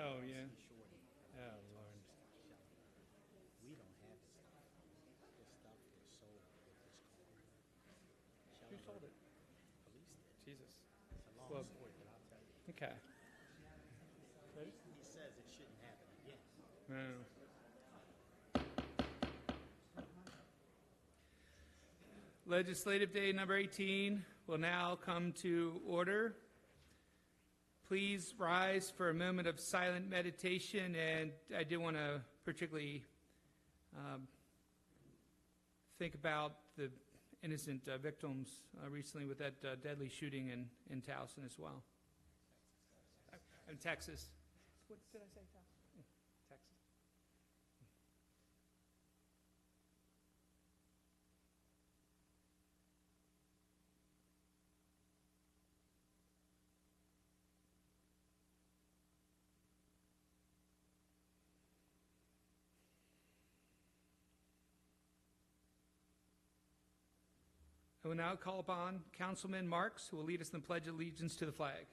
Oh, yeah. Shorty. Oh, Lord. We don't have this stuff. This stuff was sold with this car. Who sold it? Police did. Jesus. It's a long Well- story, but I'll tell you. Okay. He says it shouldn't happen again. No. Legislative Day number 18 will now come to order. Please rise for a moment of silent meditation, and I do want to particularly think about the innocent victims recently with that deadly shooting in Towson as well. In Texas. What did I say, Towson? Texas. I will now call upon Councilman Marks, who will lead us in the Pledge of Allegiance to the flag.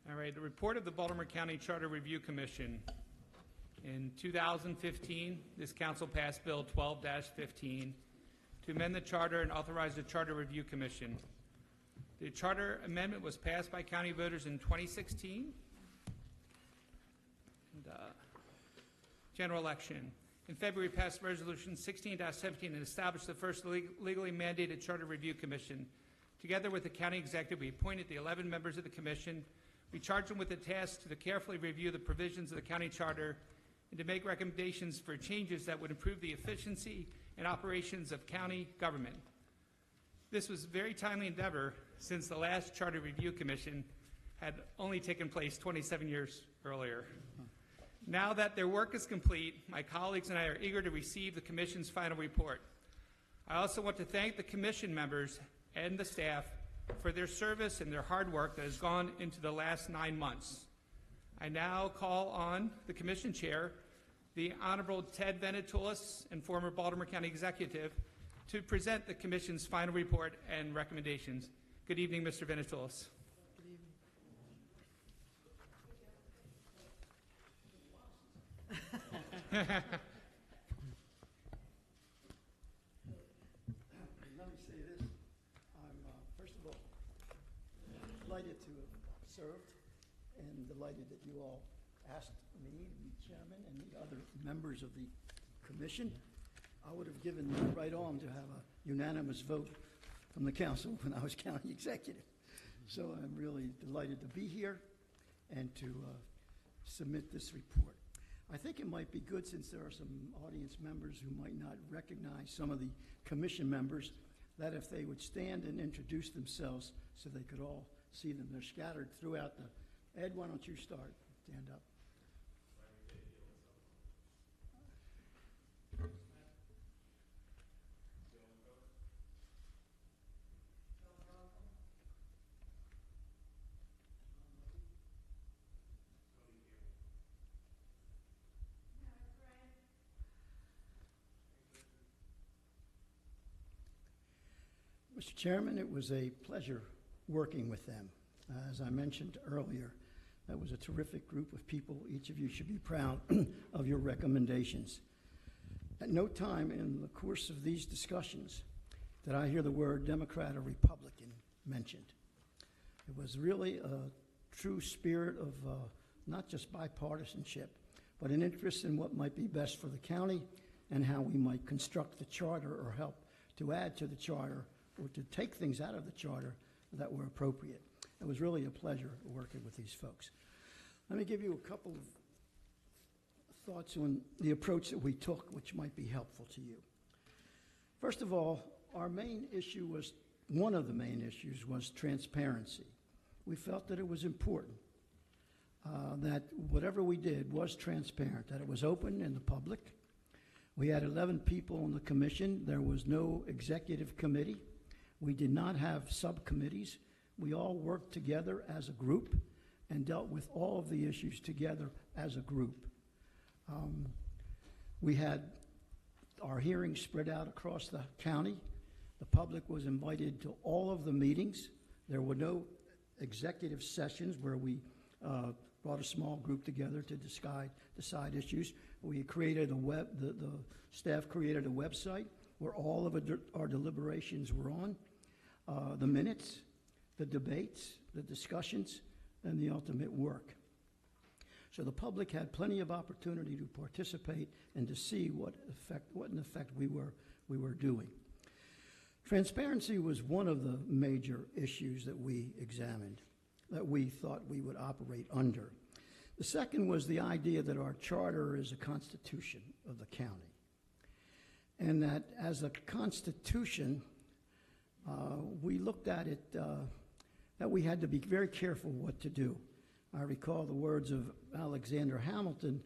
All right, the report of the Baltimore County Charter Review Commission. In 2015, this council passed Bill 12-15 to amend the charter and authorize the Charter Review Commission. The charter amendment was passed by county voters in 2016. And, general election. In February, passed Resolution 16-17 and established the first legally mandated Charter Review Commission. Together with the county executive, we appointed the 11 members of the commission. We charged them with the task to carefully review the provisions of the county charter and to make recommendations for changes that would improve the efficiency and operations of county government. This was a very timely endeavor since the last Charter Review Commission had only taken place 27 years earlier. Now that their work is complete, my colleagues and I are eager to receive the commission's final report. I also want to thank the commission members and the staff for their service and their hard work that has gone into the last 9 months. I now call on the Commission Chair, the Honorable Ted Venetoulis, and former Baltimore County Executive, to present the Commission's final report and recommendations. Good evening, Mr. Venetoulis. Good evening. Let me say this. I'm, first of all, delighted to have served and delighted that you all asked me to be chairman and the other members of the commission. I would have given the right arm to have a unanimous vote from the council when I was county executive. So I'm really delighted to be here and to submit this report. I think it might be good, since there are some audience members who might not recognize some of the commission members, that if they would stand and introduce themselves so they could all see them. They're scattered throughout the... Ed, why don't you start? Stand up. Mr. Chairman, it was a pleasure working with them. As I mentioned earlier, that was a terrific group of people. Each of you should be proud of your recommendations. At no time in the course of these discussions did I hear the word Democrat or Republican mentioned. It was really a true spirit of not just bipartisanship, but an interest in what might be best for the county and how we might construct the charter or help to add to the charter or to take things out of the charter that were appropriate. It was really a pleasure working with these folks. Let me give you a couple of thoughts on the approach that we took, which might be helpful to you. First of all, our main issue was, one of the main issues was transparency. We felt that it was important that whatever we did was transparent, that it was open in the public. We had 11 people on the commission. There was no executive committee. We did not have subcommittees. We all worked together as a group and dealt with all of the issues together as a group. We had our hearings spread out across the county. The public was invited to all of the meetings. There were no executive sessions where we brought a small group together to decide issues. We created the staff created a website where all of our deliberations were on, the minutes, the debates, the discussions, and the ultimate work. So the public had plenty of opportunity to participate and to see what in effect we were doing. Transparency was one of the major issues that we examined, that we thought we would operate under. The second was the idea that our charter is a constitution of the county, and that as a constitution, we looked at it that we had to be very careful what to do. I recall the words of Alexander Hamilton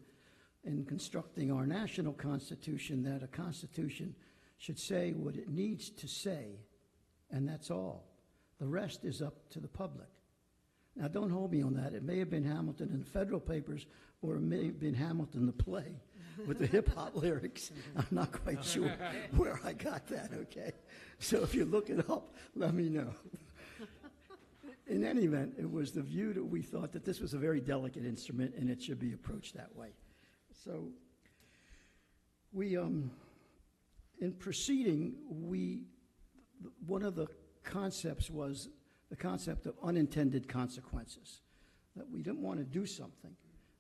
in constructing our national constitution, that a constitution should say what it needs to say, and that's all. The rest is up to the public. Now, don't hold me on that. It may have been Hamilton in the federal papers, or it may have been Hamilton the play with the hip-hop lyrics. I'm not quite sure where I got that, okay? So if you look it up, let me know. In any event, it was the view that we thought that this was a very delicate instrument and it should be approached that way. So we, in proceeding, one of the concepts was the concept of unintended consequences, that we didn't want to do something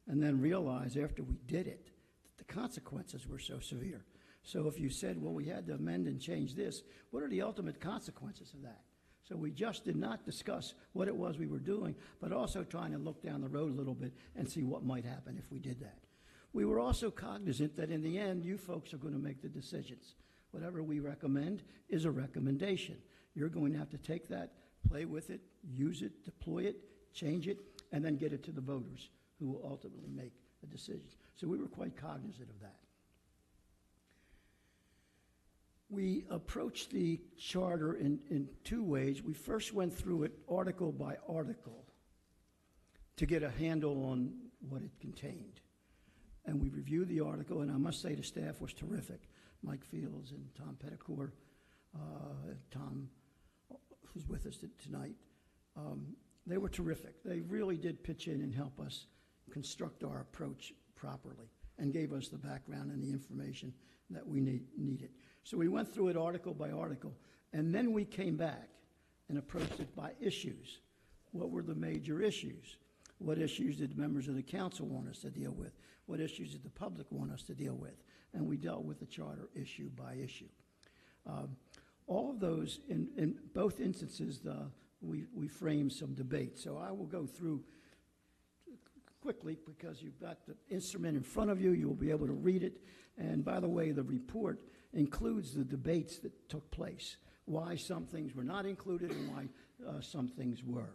and then realize after we did it that the consequences were so severe. So if you said, well, we had to amend and change this, what are the ultimate consequences of that? So we just did not discuss what it was we were doing, but also trying to look down the road a little bit and see what might happen if we did that. We were also cognizant that in the end, you folks are going to make the decisions. Whatever we recommend is a recommendation. You're going to have to take that, play with it, use it, deploy it, change it, and then get it to the voters who will ultimately make the decisions. So we were quite cognizant of that. We approached the charter in two ways. We first went through it article by article to get a handle on what it contained. And we reviewed the article, and I must say the staff was terrific. Mike Fields and Tom Petticore, Tom, who's with us tonight, they were terrific. They really did pitch in and help us construct our approach properly and gave us the background and the information that we needed. So we went through it article by article, and then we came back and approached it by issues. What were the major issues? What issues did members of the council want us to deal with? What issues did the public want us to deal with? And we dealt with the charter issue by issue. All of those, in both instances, we framed some debate. So I will go through quickly because you've got the instrument in front of you. You will be able to read it. And by the way, the report includes the debates that took place, why some things were not included and why some things were.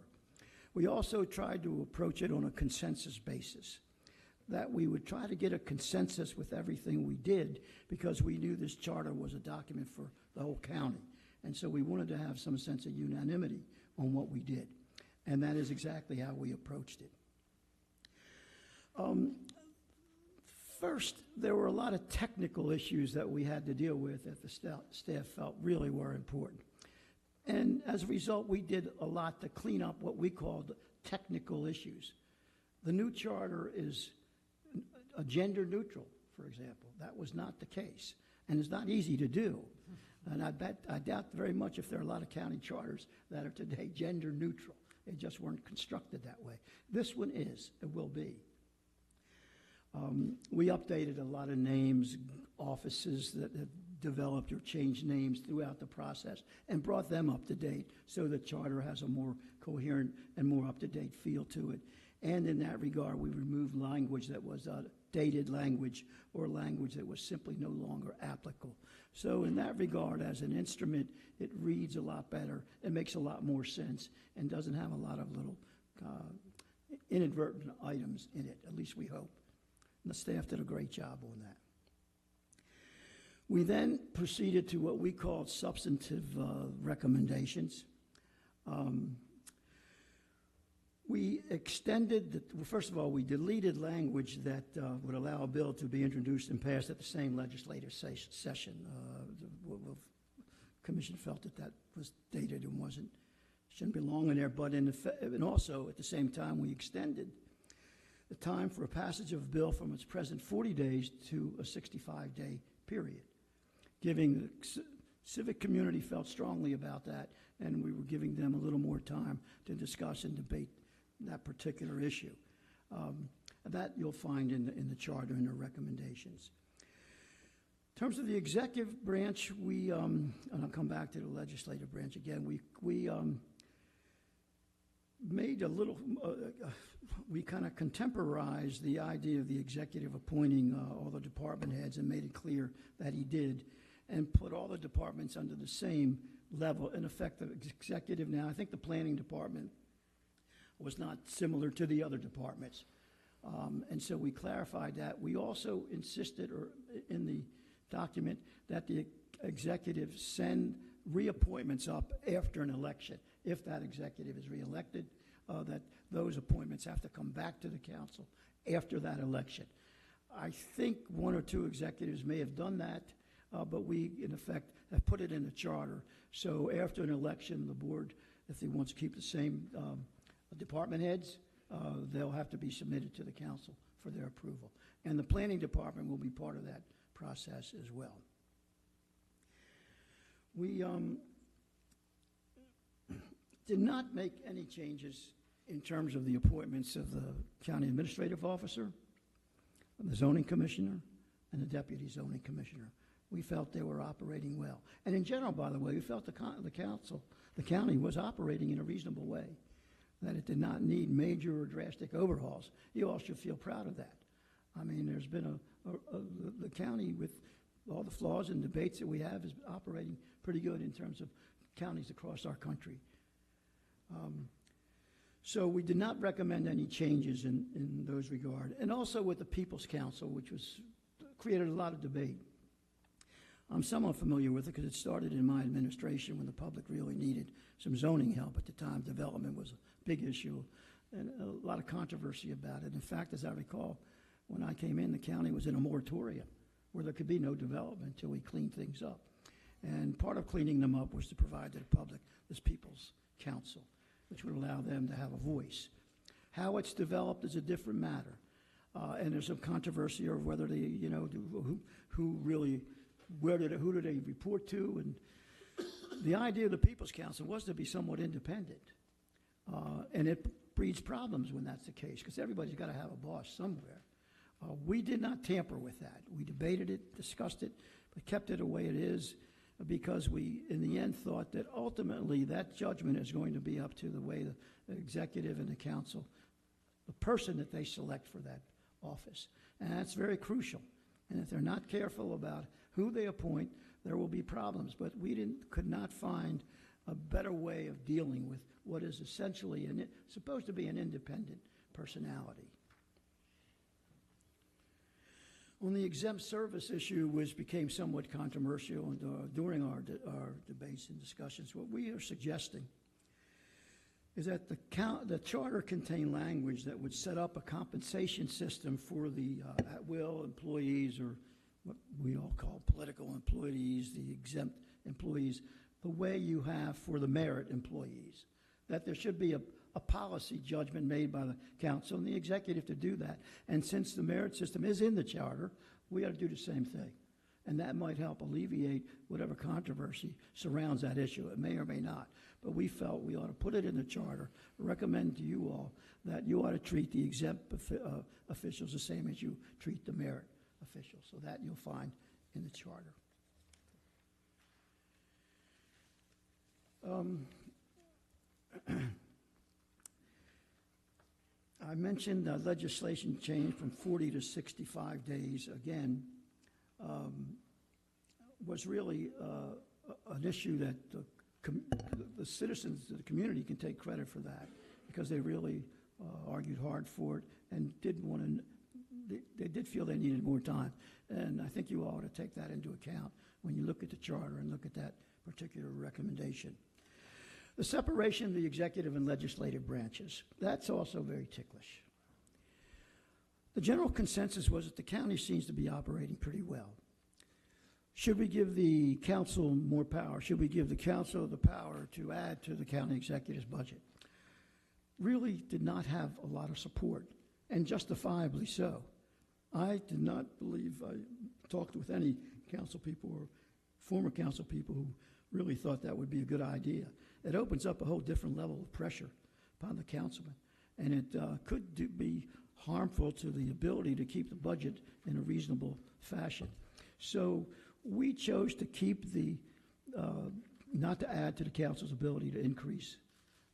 We also tried to approach it on a consensus basis, that we would try to get a consensus with everything we did because we knew this charter was a document for the whole county. And so we wanted to have some sense of unanimity on what we did. And that is exactly how we approached it. First, there were a lot of technical issues that we had to deal with that the staff felt really were important. And as a result, we did a lot to clean up what we called technical issues. The new charter is a gender neutral, for example. That was not the case. And it's not easy to do. And I doubt very much if there are a lot of county charters that are today gender neutral. They just weren't constructed that way. This one is, it will be. We updated a lot of names, offices that had developed or changed names throughout the process and brought them up to date so the charter has a more coherent and more up-to-date feel to it. And in that regard, we removed language that was dated language or language that was simply no longer applicable. So in that regard, as an instrument, it reads a lot better, it makes a lot more sense, and doesn't have a lot of little inadvertent items in it, at least we hope. And the staff did a great job on that. We then proceeded to what we called substantive recommendations. We extended, first of all, we deleted language that would allow a bill to be introduced and passed at the same legislative session. The commission felt that that was dated and shouldn't belong in there, but and also at the same time we extended the time for a passage of a bill from its present 40 days to a 65-day period, giving the civic community felt strongly about that, and we were giving them a little more time to discuss and debate that particular issue. That you'll find in the charter and the recommendations. In terms of the executive branch, we, and I'll come back to the legislative branch again, we made a little, we kind of contemporized the idea of the executive appointing all the department heads and made it clear that he did, and put all the departments under the same level. In effect, the executive now, I think the planning department was not similar to the other departments. And so we clarified that. We also insisted, or in the document, that the executive send reappointments up after an election. If that executive is reelected, that those appointments have to come back to the council after that election. I think one or two executives may have done that, but we, in effect, have put it in the charter. So after an election, the board, if they want to keep the same department heads, they'll have to be submitted to the council for their approval. And the planning department will be part of that process as well. We did not make any changes in terms of the appointments of the county administrative officer, the zoning commissioner, and the deputy zoning commissioner. We felt they were operating well. And in general, by the way, we felt the county was operating in a reasonable way, that it did not need major or drastic overhauls. You all should feel proud of that. I mean, there's been the county, with all the flaws and debates that we have, is operating pretty good in terms of counties across our country. So we did not recommend any changes in those regard. And also with the People's Council, which created a lot of debate. I'm somewhat familiar with it because it started in my administration when the public really needed some zoning help at the time. Development was a big issue and a lot of controversy about it. In fact, as I recall, when I came in, the county was in a moratorium where there could be no development until we cleaned things up. And part of cleaning them up was to provide to the public this People's Council, which would allow them to have a voice. How it's developed is a different matter. And there's some controversy over whether they, who really, who do they report to? And the idea of the People's Council was to be somewhat independent. And it breeds problems when that's the case, because everybody's got to have a boss somewhere. We did not tamper with that. We debated it, discussed it, but kept it the way it is, because we, in the end, thought that ultimately that judgment is going to be up to the way the executive and the council, the person that they select for that office. And that's very crucial. And if they're not careful about who they appoint, there will be problems. But we could not find a better way of dealing with what is essentially supposed to be an independent personality. On the exempt service issue, which became somewhat controversial during our debates and discussions, what we are suggesting is that the charter contained language that would set up a compensation system for the at-will employees, or what we all call political employees, the exempt employees, the way you have for the merit employees, that there should be a policy judgment made by the council and the executive to do that. And since the merit system is in the charter, we ought to do the same thing. And that might help alleviate whatever controversy surrounds that issue. It may or may not. But we felt we ought to put it in the charter, recommend to you all that you ought to treat the exempt officials the same as you treat the merit officials. So that you'll find in the charter. I mentioned legislation change from 40 to 65 days. Again, was really an issue that the citizens of the community can take credit for that, because they really argued hard for it and didn't want to. They did feel they needed more time, and I think you ought to take that into account when you look at the charter and look at that particular recommendation. The separation of the executive and legislative branches, that's also very ticklish. The general consensus was that the county seems to be operating pretty well. Should we give the council more power? Should we give the council the power to add to the county executive's budget? Really did not have a lot of support, and justifiably so. I did not believe, I talked with any council people or former council people who really thought that would be a good idea. It opens up a whole different level of pressure upon the councilman, and it could be harmful to the ability to keep the budget in a reasonable fashion. So we chose to keep the, not to add to the council's ability to increase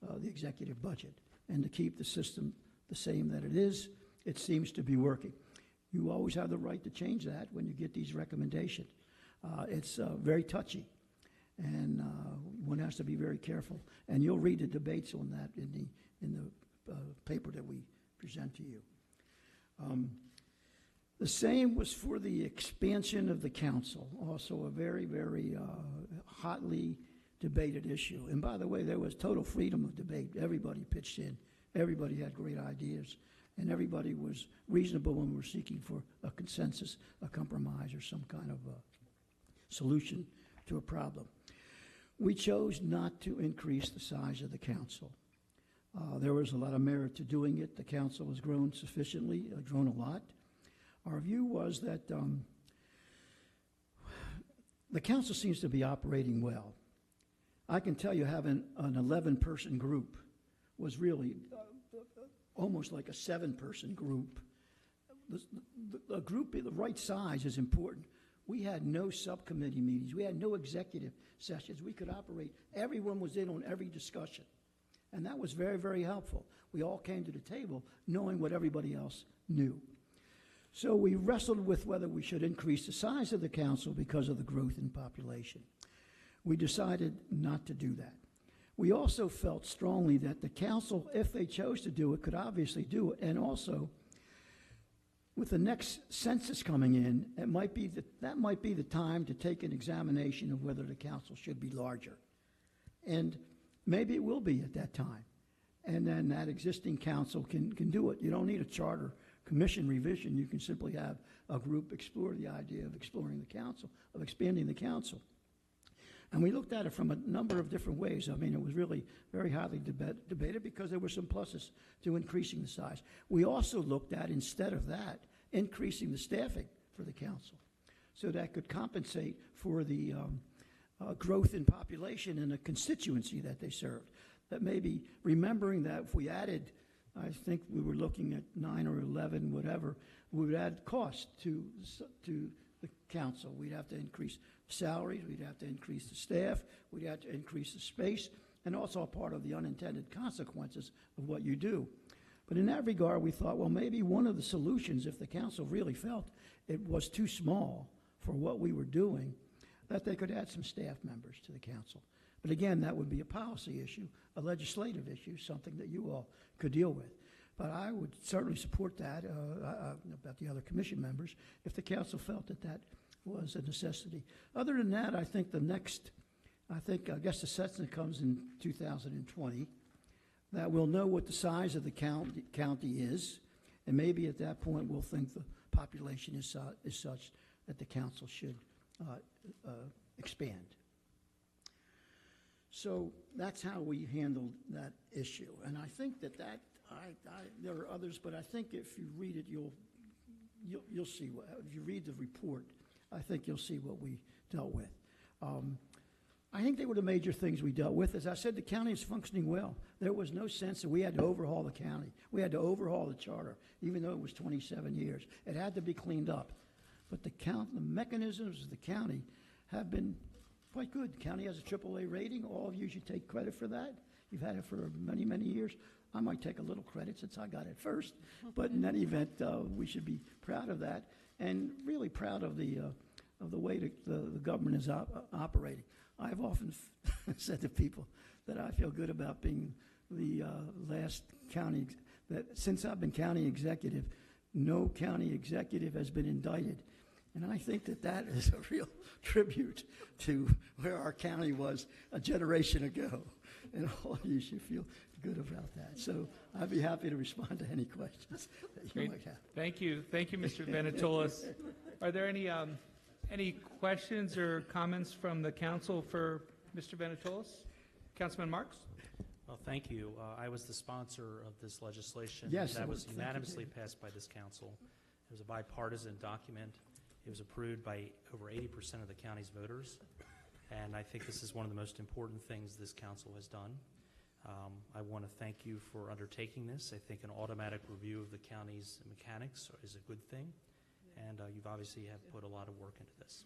the executive budget, and to keep the system the same that it is. It seems to be working. You always have the right to change that when you get these recommendations. It's very touchy, and one has to be very careful. And you'll read the debates on that in the paper that we present to you. The same was for the expansion of the council, also a very, very hotly debated issue. And by the way, there was total freedom of debate. Everybody pitched in. Everybody had great ideas. And everybody was reasonable when we were seeking for a consensus, a compromise, or some kind of solution to a problem. We chose not to increase the size of the council. There was a lot of merit to doing it. The council has grown sufficiently, grown a lot. Our view was that the council seems to be operating well. I can tell you having an 11-person group was really almost like a 7-person group. The group, the right size is important. We had no subcommittee meetings. We had no executive sessions. We could operate. Everyone was in on every discussion. And that was very, very helpful. We all came to the table knowing what everybody else knew. So we wrestled with whether we should increase the size of the council because of the growth in population. We decided not to do that. We also felt strongly that the council, if they chose to do it, could obviously do it. And also, with the next census coming in, that might be the time to take an examination of whether the council should be larger. And maybe it will be at that time. And then that existing council can do it. You don't need a charter commission revision. You can simply have a group explore the idea of exploring the council, of expanding the council. And we looked at it from a number of different ways. I mean, it was really very highly debated because there were some pluses to increasing the size. We also looked at, instead of that, increasing the staffing for the council, so that could compensate for the growth in population in the constituency that they served. That maybe remembering that if we added, I think we were looking at 9 or 11, whatever, we would add cost to the council. We'd have to increase salaries, we'd have to increase the staff, we'd have to increase the space, and also a part of the unintended consequences of what you do. But in that regard, we thought, well, maybe one of the solutions, if the council really felt it was too small for what we were doing, that they could add some staff members to the council. But again, that would be a policy issue, a legislative issue, something that you all could deal with. But I would certainly support that, about the other commission members, if the council felt that that was a necessity. Other than that, I think I guess the census comes in 2020, that we'll know what the size of the county is, and maybe at that point we'll think the population is such that the council should expand. So that's how we handled that issue. And I think that there are others, but I think if you read it, you'll see what, if you read the report, I think you'll see what we dealt with. I think they were the major things we dealt with. As I said, the county is functioning well. There was no sense that we had to overhaul the county. We had to overhaul the charter, even though it was 27 years. It had to be cleaned up. But the mechanisms of the county have been quite good. The county has a AAA rating. All of you should take credit for that. You've had it for many, many years. I might take a little credit since I got it first, but in any event, we should be proud of that and really proud of the way the government is operating. I've often said to people that I feel good about being the last county, that since I've been county executive, no county executive has been indicted. And I think that is a real tribute to where our county was a generation ago. And all of you should feel good about that. So I'd be happy to respond to any questions that you Great. might have. Thank you. Thank you, Mr. Venetoulas. Are there any questions or comments from the council for Mr. Venetoulas? Councilman Marks? Well, thank you. I was the sponsor of this legislation. Yes, that it was was. Thank you, unanimously David. passed by this council. It was a bipartisan document. It was approved by over 80% of the county's voters, and I think this is one of the most important things this council has done. I want to thank you for undertaking this. I think an automatic review of the county's mechanics is a good thing, and you've obviously have put a lot of work into this.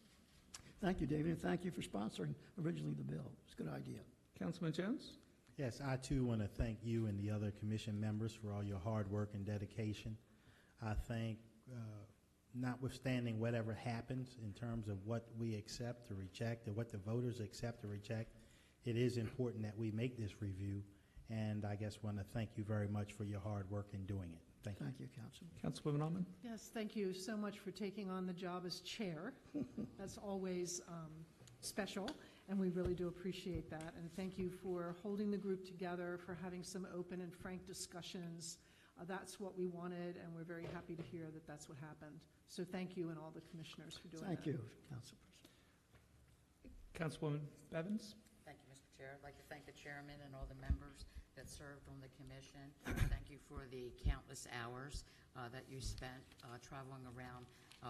Thank you, David, and thank you for sponsoring originally the bill. It's a good idea. Councilman Jones? Yes, I too want to thank you and the other commission members for all your hard work and dedication. I think, notwithstanding whatever happens in terms of what we accept or reject or what the voters accept or reject, it is important that we make this review, and I guess want to thank you very much for your hard work in doing it. Thank you. Thank you, Councilman. Councilwoman Allman? Yes, thank you so much for taking on the job as chair. That's always special, and we really do appreciate that. And thank you for holding the group together, for having some open and frank discussions. That's what we wanted, and we're very happy to hear that that's what happened. So thank you and all the commissioners for doing that. Thank you, Councilperson. Councilwoman Bevins? Thank you, Mr. Chair. I'd like to thank the chairman and all the members that served on the commission. Thank you for the countless hours that you spent traveling around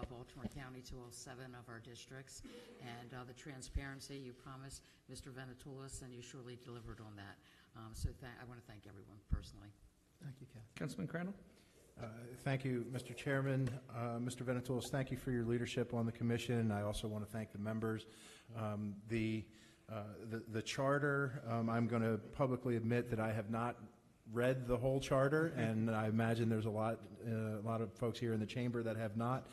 Baltimore County to all 7 of our districts, and the transparency you promised, Mr. Venetoulas, and you surely delivered on that. So I want to thank everyone personally. Thank you, Councilman. Councilman Crandall? Thank you, Mr. Chairman. Mr. Venetoulas, thank you for your leadership on the commission. I also want to thank the members. The charter, I'm going to publicly admit that I have not read the whole charter, and I imagine there's a lot of folks here in the chamber that have not.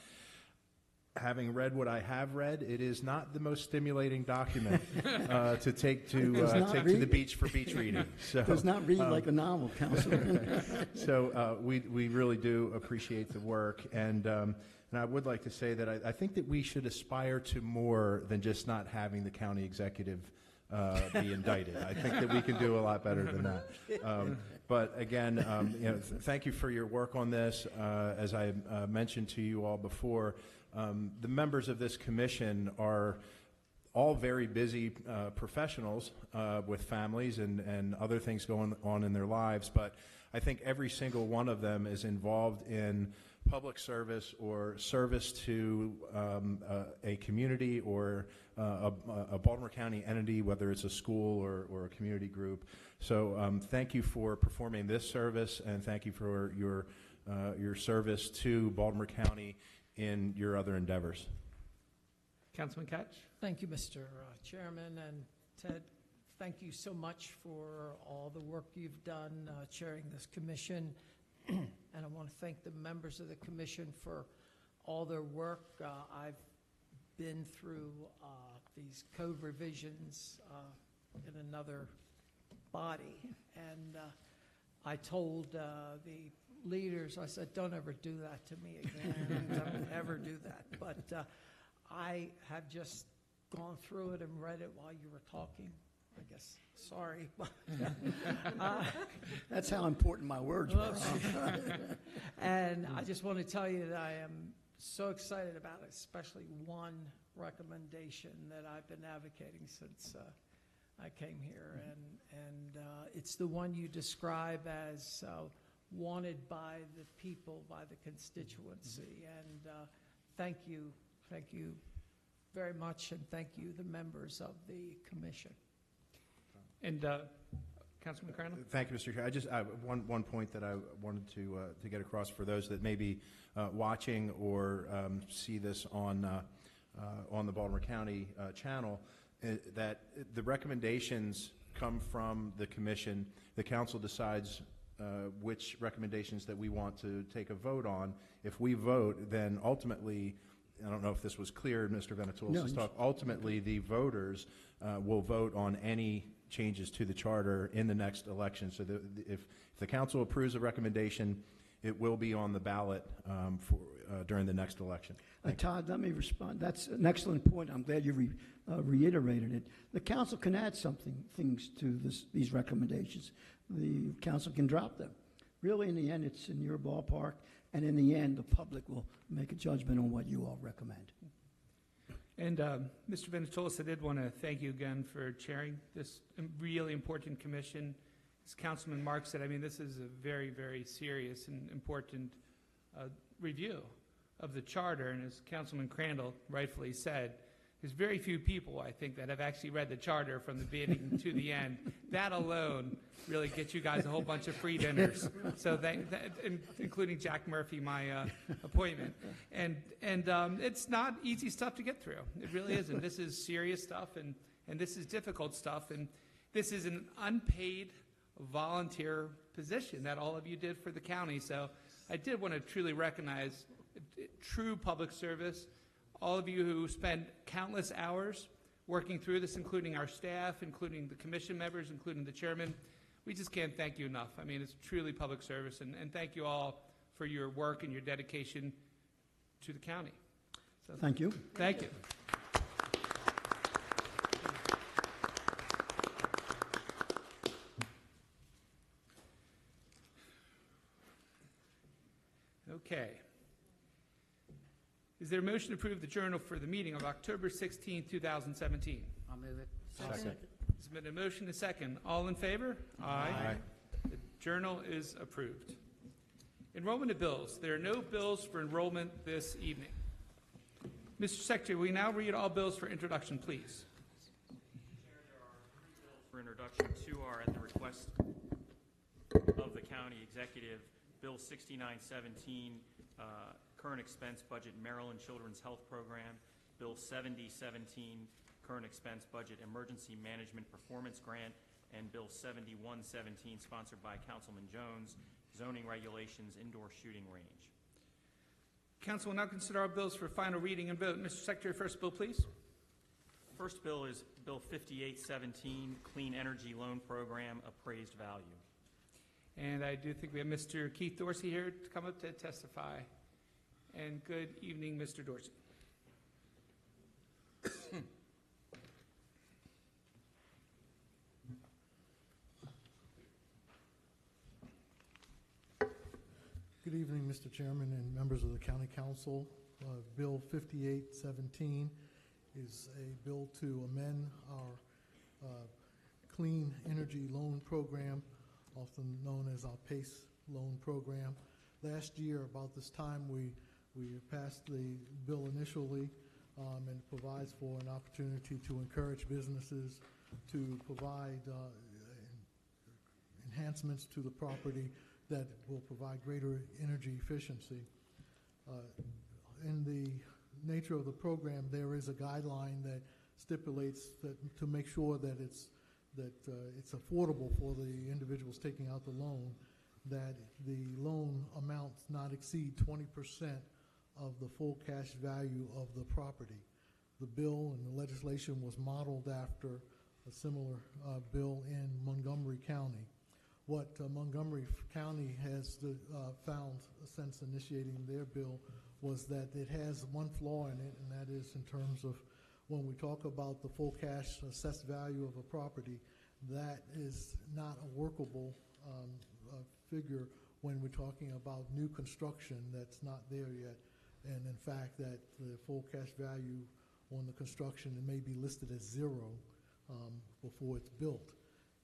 Having read what I have read, it is not the most stimulating document to take to the beach for beach reading. So, Does not read like a novel, Councilman. So we really do appreciate the work, and I would like to say that I think that we should aspire to more than just not having the county executive be indicted. I think that we can do a lot better than that. But again, thank you for your work on this. As I mentioned to you all before, the members of this commission are all very busy professionals with families and other things going on in their lives, but I think every single one of them is involved in public service or service to a community or a Baltimore County entity, whether it's a school or a community group. So thank you for performing this service, and thank you for your service to Baltimore County in your other endeavors. Councilman Catch? Thank you, Mr. Chairman, and Ted, thank you so much for all the work you've done chairing this commission. And I want to thank the members of the commission for all their work. I've been through these code revisions in another body, and I told the leaders, I said, don't ever do that to me again. Don't ever do that. But I have just gone through it and read it while you were talking. I guess, sorry. That's how important my words were. And I just want to tell you that I am so excited about it, especially one recommendation that I've been advocating since I came here. And it's the one you describe as wanted by the people, by the constituency. And thank you very much, and thank you, the members of the commission. And Councilman Crandall? Thank you, Mr. Chair. I just one point that I wanted to get across for those that may be watching or see this on the Baltimore County channel, that the recommendations come from the commission. The council decides which recommendations that we want to take a vote on. If we vote, then ultimately, I don't know if this was clear in Mr. Venetoulos' talk, ultimately the voters will vote on any changes to the charter in the next election. So if the council approves a recommendation, it will be on the ballot during the next election. Todd, let me respond. That's an excellent point. I'm glad you reiterated it. The council can add things to these recommendations. The council can drop them. Really, in the end, it's in your ballpark, and in the end, the public will make a judgment on what you all recommend. And Mr. Venetoulos, I did want to thank you again for chairing this really important commission. As Councilman Mark said, I mean, this is a very, very serious and important review of the charter. And as Councilman Crandall rightfully said, there's very few people, I think, that have actually read the charter from the beginning to the end. That alone really gets you guys a whole bunch of free dinners. So including Jack Murphy, my appointment. And it's not easy stuff to get through. It really isn't. This is serious stuff, and this is difficult stuff. And this is an unpaid volunteer position that all of you did for the county. So I did want to truly recognize true public service. All of you who spent countless hours working through this, including our staff, including the commission members, including the chairman. We just can't thank you enough. I mean, it's truly public service, and thank you all for your work and your dedication to the county. So, Thank you. thank you. Okay. Is there a motion to approve the journal for the meeting of October 16, 2017? I'll move it. Second. There's been a motion and a second. All in favor? Aye. The journal is approved. Enrollment of bills. There are no bills for enrollment this evening. Mr. Secretary, will you now read all bills for introduction, please? Chair, there are 3 bills for introduction. 2 are at the request of the county executive. Bill 6917, current expense budget Maryland Children's Health Program. Bill 7017, current expense budget emergency management performance grant. And Bill 7117, sponsored by Councilman Jones, zoning regulations indoor shooting range. Council will now consider our bills for final reading and vote. Mr. Secretary, first bill, please. First bill is Bill 5817, Clean Energy Loan Program appraised value. And I do think we have Mr. Keith Dorsey here to come up to testify. And good evening, Mr. Dorsey. Good evening, Mr. Chairman and members of the County Council. Bill 5817 is a bill to amend our Clean Energy Loan Program, often known as our PACE loan program. Last year, about this time, we passed the bill initially, and it provides for an opportunity to encourage businesses to provide enhancements to the property that will provide greater energy efficiency. In the nature of the program, there is a guideline that stipulates that to make sure that it's affordable for the individuals taking out the loan, that the loan amounts not exceed 20% of the full cash value of the property. The bill and the legislation was modeled after a similar bill in Montgomery County. What Montgomery County has found since initiating their bill was that it has one flaw in it, and that is in terms of when we talk about the full cash assessed value of a property, that is not a workable figure when we're talking about new construction that's not there yet. And in fact, that the full cash value on the construction may be listed as 0 before it's built.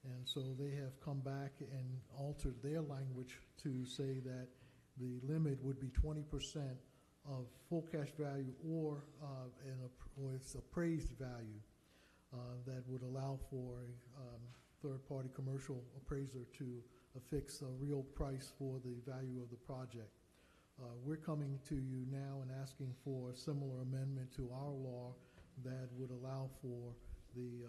And so they have come back and altered their language to say that the limit would be 20% of full cash value or its appraised value. That would allow for a third-party commercial appraiser to affix a real price for the value of the project. We're coming to you now and asking for a similar amendment to our law that would allow for the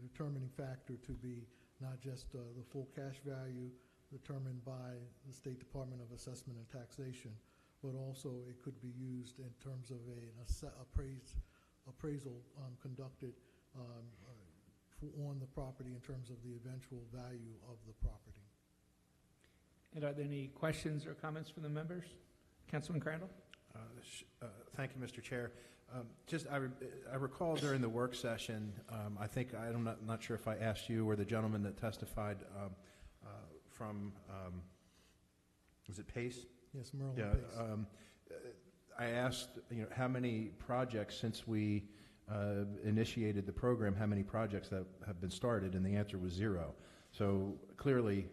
determining factor to be not just the full cash value, determined by the State Department of Assessment and Taxation, but also it could be used in terms of an appraisal conducted on the property in terms of the eventual value of the property. And are there any questions or comments from the members? Councilman Crandall? Thank you, Mr. Chair. I recall during the work session, I'm not sure if I asked you or the gentleman that testified from, was it Pace? Yes, Merlin Yeah. Pace. I asked, how many projects since we initiated the program, how many projects that have been started, and the answer was 0. So clearly,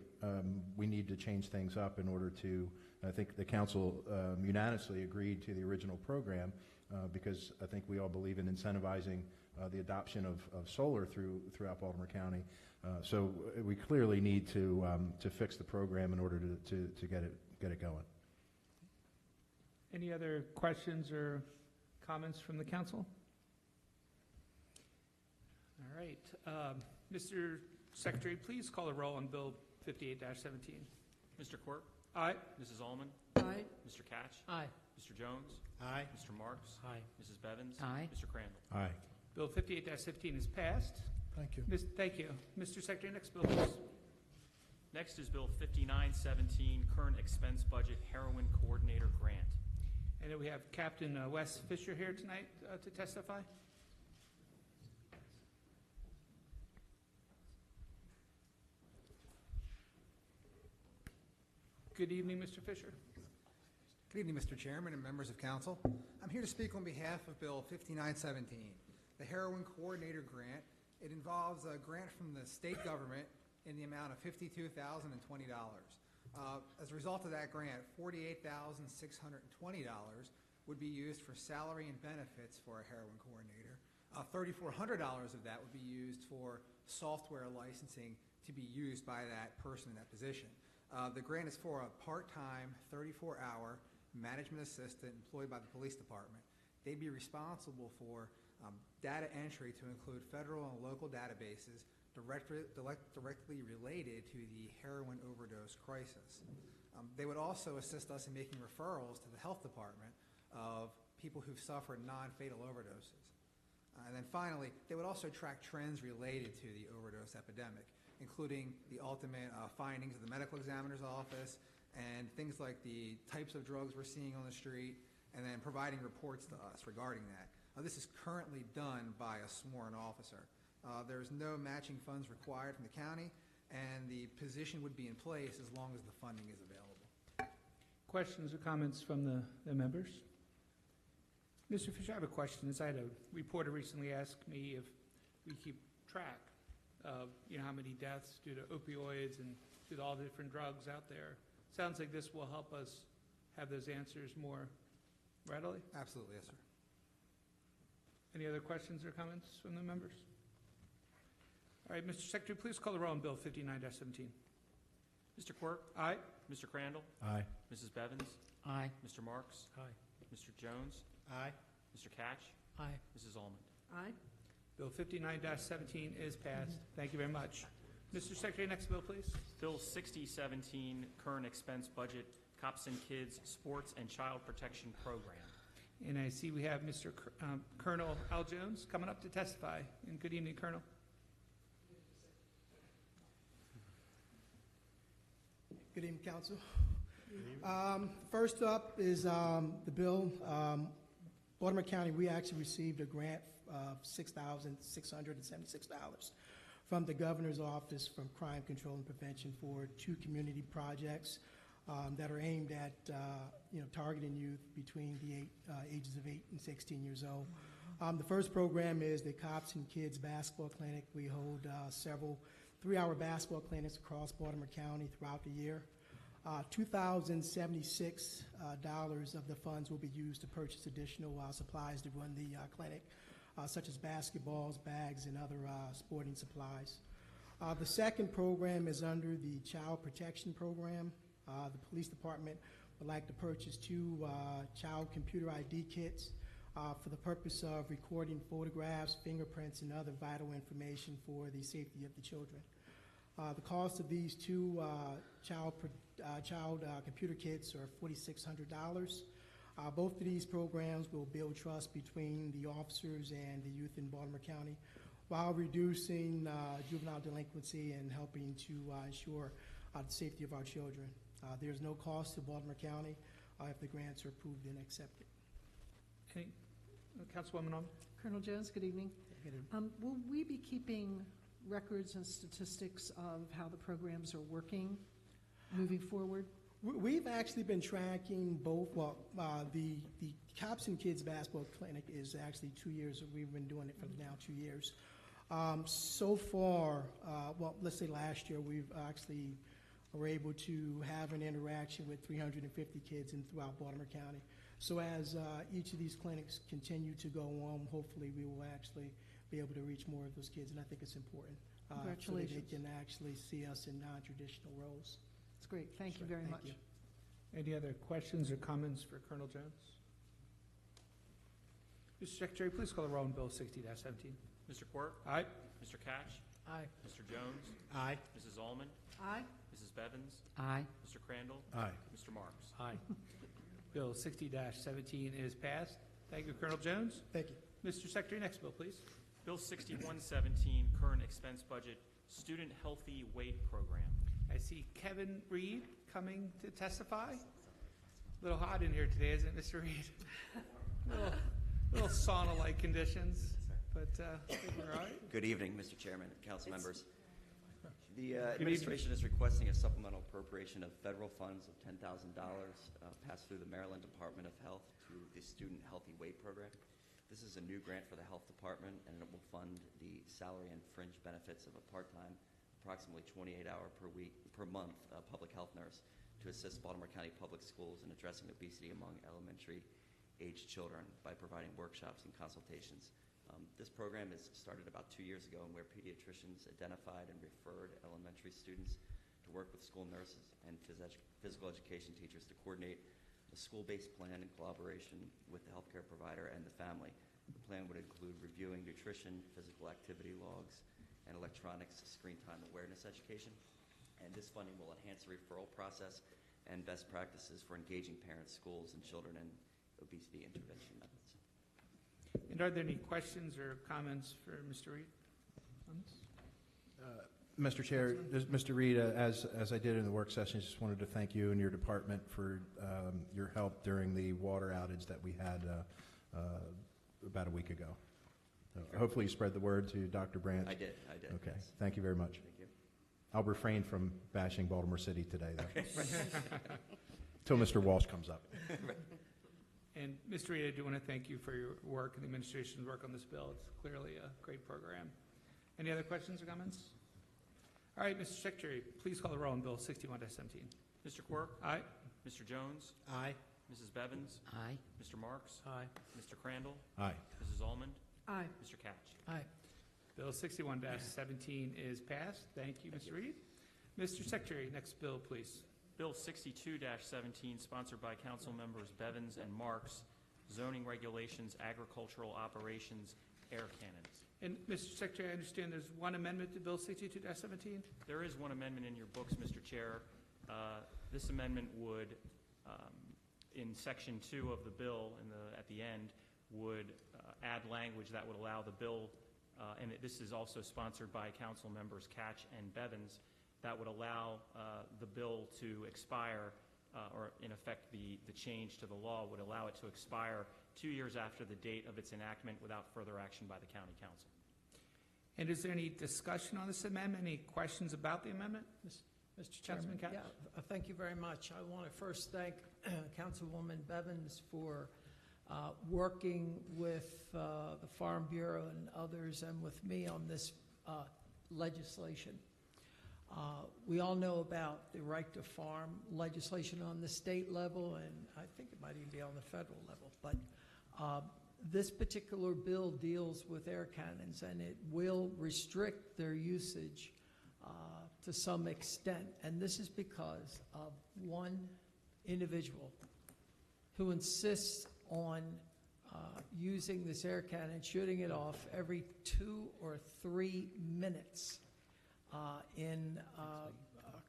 we need to change things up in order to, I think the council unanimously agreed to the original program because I think we all believe in incentivizing the adoption of solar throughout Baltimore County. So we clearly need to fix the program in order to get it going. Any other questions or comments from the council? All right. Mr. Secretary, please call the roll on Bill 58-17. Mr. Quirk? Aye. Mrs. Allman? Aye. Mr. Catch? Aye. Mr. Jones? Aye. Mr. Marks? Aye. Mrs. Bevins? Aye. Mr. Crandall? Aye. Bill 58-15 is passed. Thank you. Thank you. Mr. Secretary, next bill, please. Next is Bill 5917, Current Expense Budget Heroin Coordinator Grant. And then we have Captain Wes Fisher here tonight to testify. Good evening, Mr. Fisher. Good evening, Mr. Chairman and members of council. I'm here to speak on behalf of Bill 5917, the Heroin Coordinator Grant. It involves a grant from the state government in the amount of $52,020. As a result of that grant, $48,620 would be used for salary and benefits for a heroin coordinator. $3,400 of that would be used for software licensing to be used by that person in that position. The grant is for a part-time, 34-hour management assistant employed by the police department. They'd be responsible for data entry to include federal and local databases directly related to the heroin overdose crisis. They would also assist us in making referrals to the health department of people who've suffered non-fatal overdoses. And then finally, they would also track trends related to the overdose epidemic, including the ultimate findings of the medical examiner's office and things like the types of drugs we're seeing on the street, and then providing reports to us regarding that. This is currently done by a sworn officer. There's no matching funds required from the county, and the position would be in place as long as the funding is available. Questions or comments from the members? Mr. Fisher, I have a question. I had a reporter recently ask me if we keep track of how many deaths due to opioids and due to all the different drugs out there. Sounds like this will help us have those answers more readily. Absolutely, yes, sir. Any other questions or comments from the members? All right, Mr. Secretary, please call the roll on Bill 59-17. Mr. Quirk? Aye. Mr. Crandall? Aye. Mrs. Bevins? Aye. Mr. Marks? Aye. Mr. Jones? Aye. Mr. Catch? Aye. Mrs. Allman? Aye. Bill 59-17 is passed. Thank you very much. Mr. Secretary, next bill, please. Bill 6017, Current Expense Budget Cops and Kids Sports and Child Protection Program. And I see we have Mr. Colonel Al Jones coming up to testify. And good evening, Colonel. Good evening, Council. First up is the bill. Baltimore County, we actually received a grant of $6,676 from the Governor's Office from Crime Control and Prevention for 2 community projects that are aimed at targeting youth between the ages of 8 and 16 years old. The first program is the Cops and Kids Basketball Clinic. We hold several 3-hour basketball clinics across Baltimore County throughout the year. $2,076 of the funds will be used to purchase additional supplies to run the clinic, such as basketballs, bags, and other sporting supplies. The second program is under the Child Protection Program. The police department would like to purchase 2 child computer ID kits for the purpose of recording photographs, fingerprints, and other vital information for the safety of the children. The cost of these two child computer kits are $4,600. Both of these programs will build trust between the officers and the youth in Baltimore County while reducing juvenile delinquency and helping to ensure the safety of our children. There's no cost to Baltimore County if the grants are approved and accepted. Any, Councilwoman Norman? Colonel Jones, good evening. Will we be keeping records and statistics of how the programs are working moving forward? We've actually been tracking both. Well, the Cops and Kids Basketball Clinic is actually 2 years. We've been doing it for now 2 years. So far, well, let's say last year, we've actually were able to have an interaction with 350 kids throughout Baltimore County. So as each of these clinics continue to go on, hopefully we will actually be able to reach more of those kids, and I think it's important. Congratulations. So that they can actually see us in non-traditional roles. It's great. Thank you very much. you. Any other questions or comments for Colonel Jones? Mr. Secretary, please call the roll on Bill 60-17. Mr. Quirk? Aye. Mr. Catch? Aye. Mr. Jones? Aye. Mrs. Allman? Aye. Mrs. Bevins? Aye. Mr. Crandall? Aye. Mr. Marks? Aye. Bill 60-17 is passed. Thank you, Colonel Jones. Thank you. Mr. Secretary, next bill, please. Bill 6117, current expense budget, Student Healthy Weight Program. I see Kevin Reed coming to testify. A little hot in here today, isn't it, Mr. Reed? little sauna-like conditions, but I think we're all right. Good evening, Mr. Chairman, council members. The evening. administration is requesting a supplemental appropriation of federal funds of $10,000 passed through the Maryland Department of Health to the Student Healthy Weight Program. This is a new grant for the health department, and it will fund the salary and fringe benefits of a part-time, approximately 28-hour per month public health nurse to assist Baltimore County Public Schools in addressing obesity among elementary-aged children by providing workshops and consultations. This program is started about 2 years ago, and where pediatricians identified and referred elementary students to work with school nurses and physical education teachers to coordinate a school-based plan in collaboration with the healthcare provider and the family. The plan would include reviewing nutrition, physical activity logs, and electronics screen time awareness education. And this funding will enhance the referral process and best practices for engaging parents, schools, and children in obesity intervention methods. And are there any questions or comments for Mr. Reed on this? Mr. Chair, Mr. Reed, as I did in the work session, just wanted to thank you and your department for your help during the water outage that we had about a week ago. Hopefully you spread the word to Dr. Branch. I did. Okay, Yes. thank you very much. Thank you. I'll refrain from bashing Baltimore City today, though. Till Mr. Walsh comes up. And Mr. Reed, I do want to thank you for your work and the administration's work on this bill. It's clearly a great program. Any other questions or comments? All right, Mr. Secretary, please call the roll on Bill 61-17. Mr. Quirk? Aye. Mr. Jones? Aye. Mrs. Bevins? Aye. Mr. Marks? Aye. Mr. Crandall? Aye. Mrs. Allman? Aye. Mr. Catch? Aye. Bill 61-17 is passed. Thank you, Mr. Reed. Mr. Secretary, next bill, please. Bill 62-17, sponsored by council members Bevins and Marks, zoning regulations, agricultural operations, air cannons. And Mr. Secretary, I understand there's one amendment to Bill 62-17? There is one amendment in your books, Mr. Chair. This amendment would, in Section 2 of the bill, at the end, would add language that would allow the bill, and this is also sponsored by council members Catch and Bevins, that would allow the bill to expire, or in effect the change to the law would allow it to expire 2 years after the date of its enactment without further action by the county council. And is there any discussion on this amendment? Any questions about the amendment? Mr. Chairman, Councilman Katz? yeah, thank you very much. I want to first thank Councilwoman Bevins for working with the Farm Bureau and others and with me on this legislation. We all know about the right to farm legislation on the state level, and I think it might even be on the federal level. But this particular bill deals with air cannons, and it will restrict their usage to some extent. And this is because of one individual who insists on using this air cannon, shooting it off every 2 or 3 minutes. in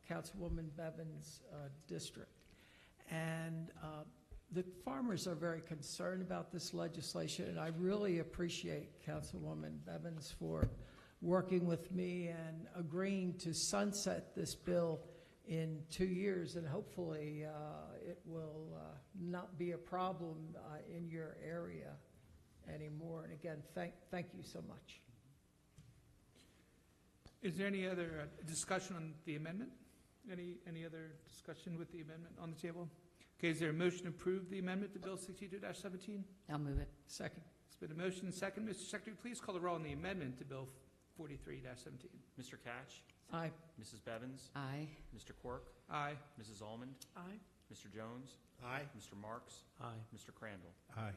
Councilwoman Bevan's district. And the farmers are very concerned about this legislation, and I really appreciate Councilwoman Bevins for working with me and agreeing to sunset this bill in 2 years, and hopefully it will not be a problem in your area anymore. And again, thank you so much. Is there any other discussion on the amendment? Any other discussion with the amendment on the table? Okay, is there a motion to approve the amendment to Bill 62-17? I'll move it. Second. It's been a motion and second. Mr. Secretary, please call the roll on the amendment to Bill 43-17. Mr. Catch? Aye. Mrs. Bevins? Aye. Mr. Quirk? Aye. Mrs. Almond? Aye. Mr. Jones? Aye. Mr. Marks? Aye. Mr. Crandall? Aye.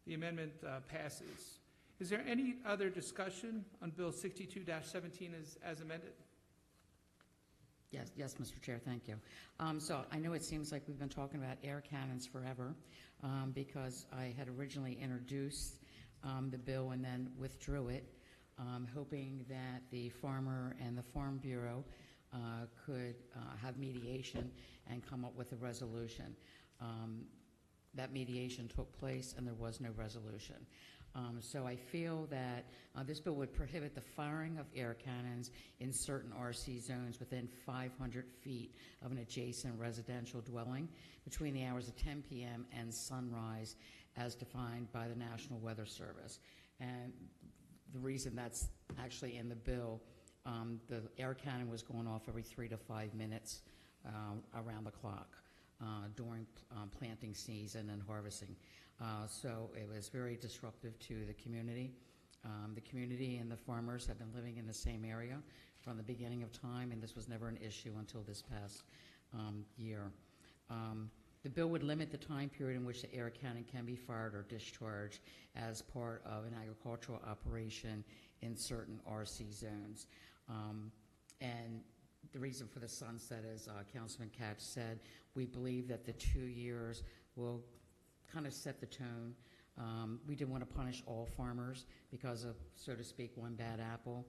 The amendment passes. Is there any other discussion on Bill 62-17 as amended? Yes, Mr. Chair, thank you. So I know it seems like we've been talking about air cannons forever because I had originally introduced the bill and then withdrew it, hoping that the farmer and the Farm Bureau could have mediation and come up with a resolution. That mediation took place and there was no resolution. So I feel that this bill would prohibit the firing of air cannons in certain RC zones within 500 feet of an adjacent residential dwelling between the hours of 10 p.m. and sunrise as defined by the National Weather Service. And the reason that's actually in the bill, the air cannon was going off every 3 to 5 minutes around the clock during planting season and harvesting. So it was very disruptive to the community. The community and the farmers have been living in the same area from the beginning of time, and this was never an issue until this past year. The bill would limit the time period in which the air cannon can be fired or discharged as part of an agricultural operation in certain RC zones. And the reason for the sunset, as Councilman Katz said, we believe that the 2 years will kind of set the tone. We didn't want to punish all farmers because of, so to speak, one bad apple.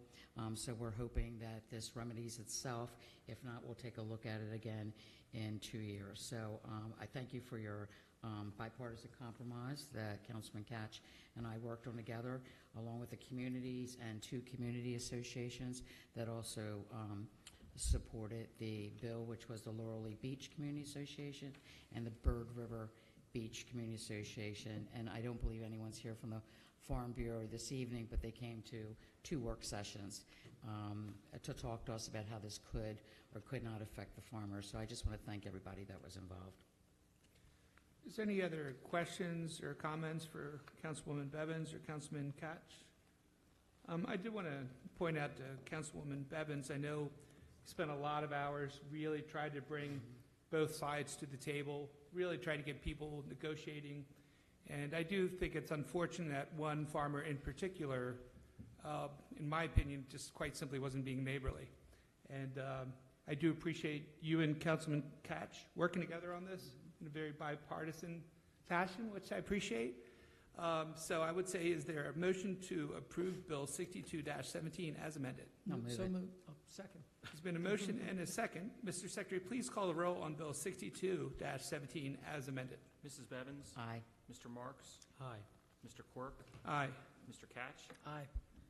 So we're hoping that this remedies itself. If not, we'll take a look at it again in 2 years. So I thank you for your bipartisan compromise that Councilman Katz and I worked on together, along with the communities and 2 community associations that also supported the bill, which was the Laurel Lee Beach Community Association and the Bird River Beach Community Association. And I don't believe anyone's here from the Farm Bureau this evening, but they came to 2 work sessions to talk to us about how this could or could not affect the farmers. So I just want to thank everybody that was involved. Is there any other questions or comments for Councilwoman Bevins or Councilman Katz? I did want to point out to Councilwoman Bevins, I know you spent a lot of hours, really tried to bring both sides to the table, really tried to get people negotiating. And I do think it's unfortunate that one farmer in particular, in my opinion, just quite simply wasn't being neighborly. And I do appreciate you and Councilman Katz working together on this in a very bipartisan fashion, which I appreciate. So I would say, is there a motion to approve Bill 62-17 as amended? I'll move So it. moved. Oh, second. There's been a motion and a second. Mr. Secretary, please call the roll on Bill 62-17 as amended. Mrs. Bevins? Aye. Mr. Marks? Aye. Mr. Quirk? Aye. Mr. Catch? Aye.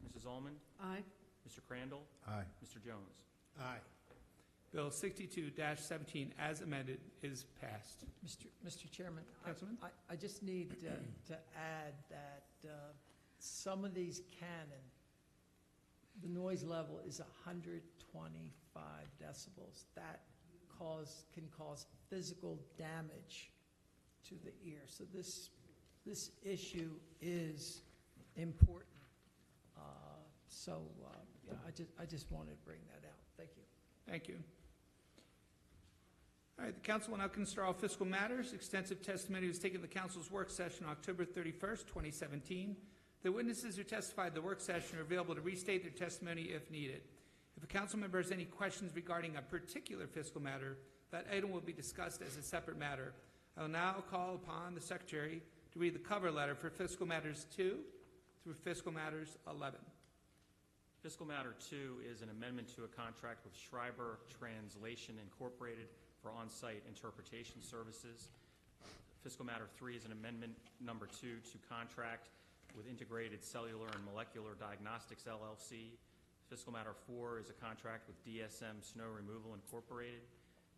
Mrs. Almond? Aye. Mr. Crandall? Aye. Mr. Jones? Aye. Bill 62-17 as amended is passed. Mr. Chairman, Councilman? I just need to add that some of these cannon, the noise level is 125 decibels. That can cause physical damage to the ear. So this issue is important. Yeah, I just wanted to bring that out. Thank you. Thank you. All right, the council will now consider all fiscal matters. Extensive testimony was taken at the council's work session October 31st, 2017. The witnesses who testified at the work session are available to restate their testimony if needed. If a council member has any questions regarding a particular fiscal matter, that item will be discussed as a separate matter. I will now call upon the Secretary to read the cover letter for fiscal matters 2 through fiscal matters 11. Fiscal Matter 2 is an amendment to a contract with Schreiber Translation Incorporated for on-site interpretation services. Fiscal Matter 3 is an amendment number 2 to contract with Integrated Cellular and Molecular Diagnostics LLC. Fiscal Matter 4 is a contract with DSM Snow Removal Incorporated.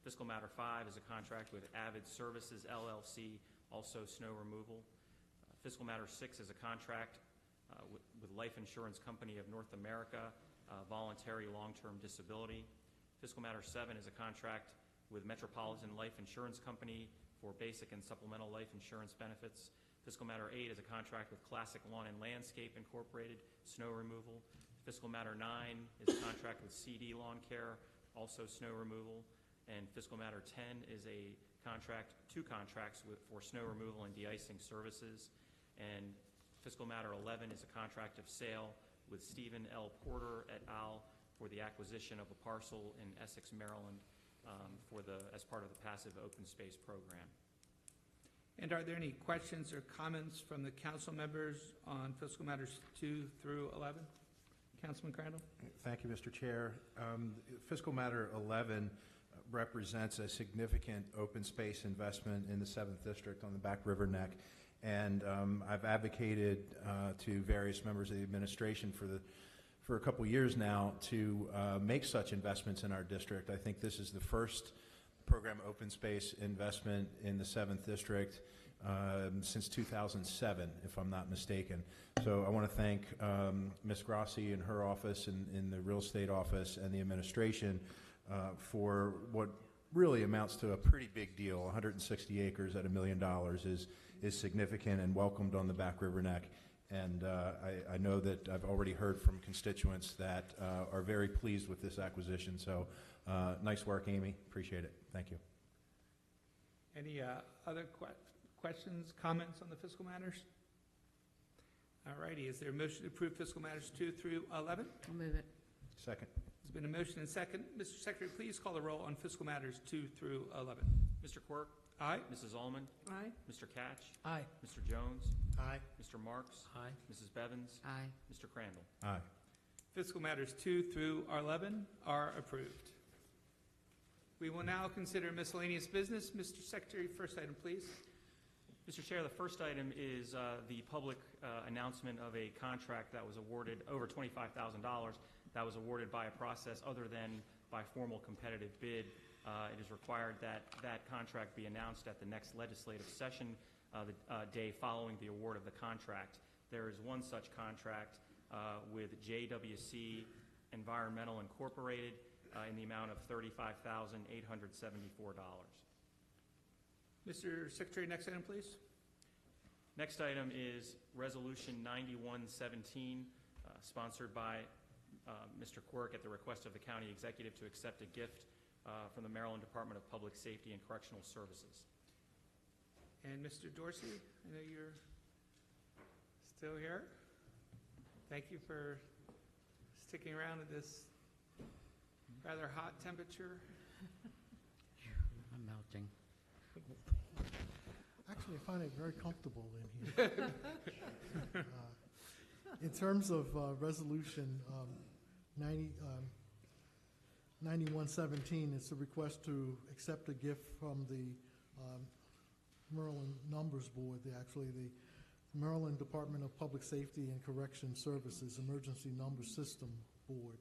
Fiscal Matter 5 is a contract with Avid Services LLC, also snow removal. Fiscal Matter 6 is a contract with Life Insurance Company of North America, voluntary long-term disability. Fiscal Matter 7 is a contract with Metropolitan Life Insurance Company for basic and supplemental life insurance benefits. Fiscal Matter 8 is a contract with Classic Lawn and Landscape Incorporated, snow removal. Fiscal Matter 9 is a contract with CD Lawn Care, also snow removal. And Fiscal Matter 10 is a contract, 2 contracts for snow removal and de-icing services. And Fiscal Matter 11 is a contract of sale with Stephen L. Porter et al. For the acquisition of a parcel in Essex, Maryland, as part of the passive open space program. And are there any questions or comments from the council members on Fiscal Matters 2 through 11? Councilman Crandall? Thank you, Mr. Chair. Fiscal Matter 11 represents a significant open space investment in the 7th District on the Back River Neck. And I've advocated to various members of the administration for a couple years now to make such investments in our district. I think this is the first program open space investment in the 7th District since 2007, if I'm not mistaken. So I want to thank Ms. Grassi and her office and in the real estate office and the administration for what really amounts to a pretty big deal. 160 acres at $1 million is significant and welcomed on the Back River Neck. And I know that I've already heard from constituents that are very pleased with this acquisition. So nice work, Amy. Appreciate it. Thank you. Any other questions, comments on the fiscal matters? All righty. Is there a motion to approve Fiscal Matters 2 through 11? I'll move it. Second. There's been a motion and second. Mr. Secretary, please call the roll on Fiscal Matters 2 through 11. Mr. Quirk? Aye. Mrs. Ullman? Aye. Mr. Catch? Aye. Mr. Jones? Aye. Mr. Marks? Aye. Mrs. Bevins? Aye. Mr. Crandall? Aye. Fiscal Matters 2 through 11 are approved. We will now consider miscellaneous business. Mr. Secretary, first item, please. Mr. Chair, the first item is the public announcement of a contract that was awarded over $25,000 that was awarded by a process other than by formal competitive bid. It is required that that contract be announced at the next legislative session, the day following the award of the contract. There is one such contract with JWC Environmental Incorporated in the amount of $35,874. Mr. Secretary, next item, please. Next item is Resolution 9117, sponsored by Mr. Quirk at the request of the County Executive to accept a gift from the Maryland Department of Public Safety and Correctional Services. And Mr. Dorsey, I know you're still here. Thank you for sticking around at this rather hot temperature. I'm melting. Actually, I find it very comfortable in here. In terms of Resolution 9117, it's a request to accept a gift from the Maryland Numbers Board, the Maryland Department of Public Safety and Correction Services Emergency Number System Board.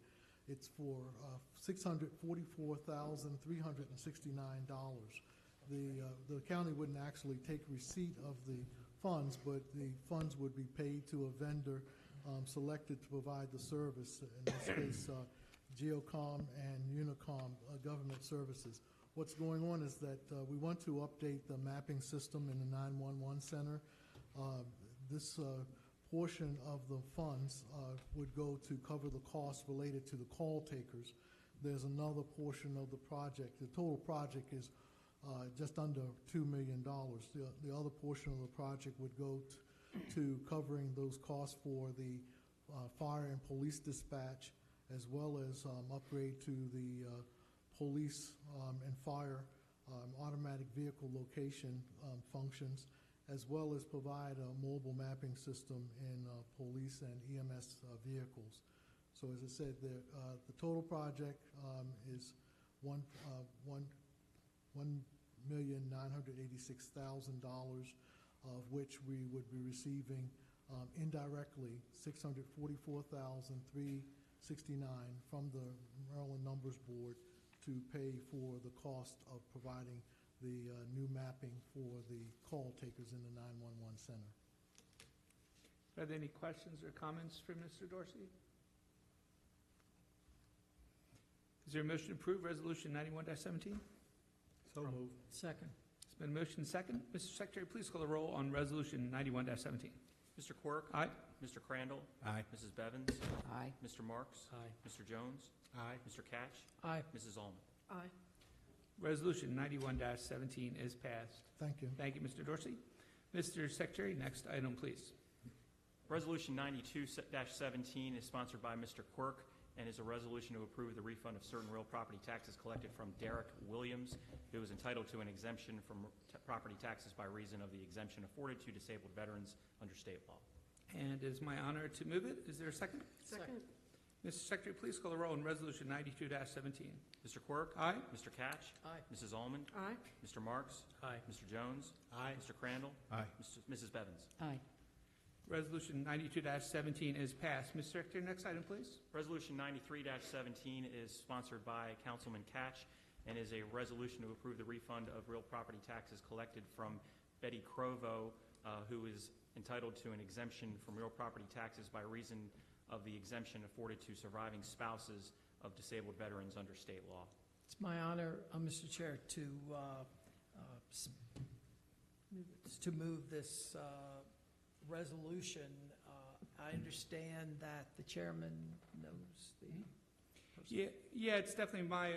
It's for $644,369. The county wouldn't actually take receipt of the funds, but the funds would be paid to a vendor selected to provide the service, in this case Geocom and Unicom Government Services. What's going on is that we want to update the mapping system in the 911 center. This portion of the funds would go to cover the costs related to the call takers. There's another portion of the project. The total project is just under $2 million. The other portion of the project would go to covering those costs for the fire and police dispatch, as well as upgrade to the police and fire automatic vehicle location functions, as well as provide a mobile mapping system in police and EMS vehicles. So as I said, the total project is $1,986,000, of which we would be receiving indirectly $644,369 from the Maryland Numbers Board to pay for the cost of providing the new mapping for the call takers in the 911 center. Are there any questions or comments for Mr. Dorsey? Is there a motion to approve Resolution 91-17? So moved. Second. It's been motion second. Mr. Secretary, please call the roll on Resolution 91-17. Mr. Quirk? Aye. Mr. Crandall? Aye. Mrs. Bevins? Aye. Mr. Marks? Aye. Mr. Jones? Aye. Mr. Catch? Aye. Mrs. Ullman? Aye. Resolution 91-17 is passed. Thank you. Thank you, Mr. Dorsey. Mr. Secretary, next item, please. Resolution 92-17 is sponsored by Mr. Quirk and is a resolution to approve the refund of certain real property taxes collected from Derek Williams, who is entitled to an exemption from property taxes by reason of the exemption afforded to disabled veterans under state law. And it is my honor to move it. Is there a second? Second. Mr. Secretary, please call the roll on Resolution 92-17. Mr. Quirk? Aye. Mr. Catch? Aye. Mrs. Ullman? Aye. Mr. Marks? Aye. Mr. Jones? Aye. Mr. Crandall? Aye. Mrs. Bevins? Aye. Resolution 92-17 is passed. Mr. Secretary, next item, please. Resolution 93-17 is sponsored by Councilman Catch and is a resolution to approve the refund of real property taxes collected from Betty Crovo, who is entitled to an exemption from real property taxes by reason of the exemption afforded to surviving spouses of disabled veterans under state law. It's my honor, Mr. Chair, to move this resolution. I understand that the chairman knows the person. Yeah, it's definitely my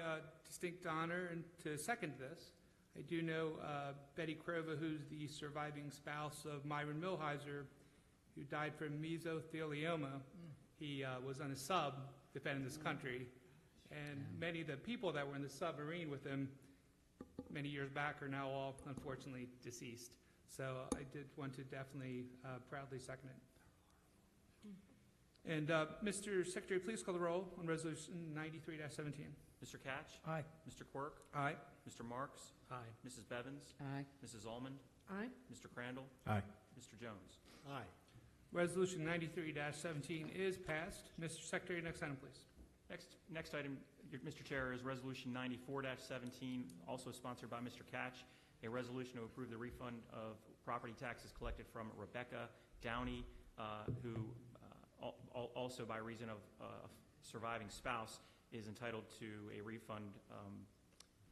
distinct honor and to second this. I do know Betty Crover, who's the surviving spouse of Myron Milheiser, who died from mesothelioma. He was on a sub defending this country, and many of the people that were in the submarine with him many years back are now all unfortunately deceased. So I did want to definitely proudly second it. And Mr. Secretary, please call the roll on Resolution 93-17. Mr. Catch? Aye. Mr. Quirk? Aye. Mr. Marks? Aye. Mrs. Bevins? Aye. Mrs. Ullman? Aye. Mr. Crandall? Aye. Mr. Jones? Aye. Resolution 93-17 is passed. Mr. Secretary, next item, please. Next item, Mr. Chair, is Resolution 94-17, also sponsored by Mr. Catch, a resolution to approve the refund of property taxes collected from Rebecca Downey, who also by reason of surviving spouse is entitled to a refund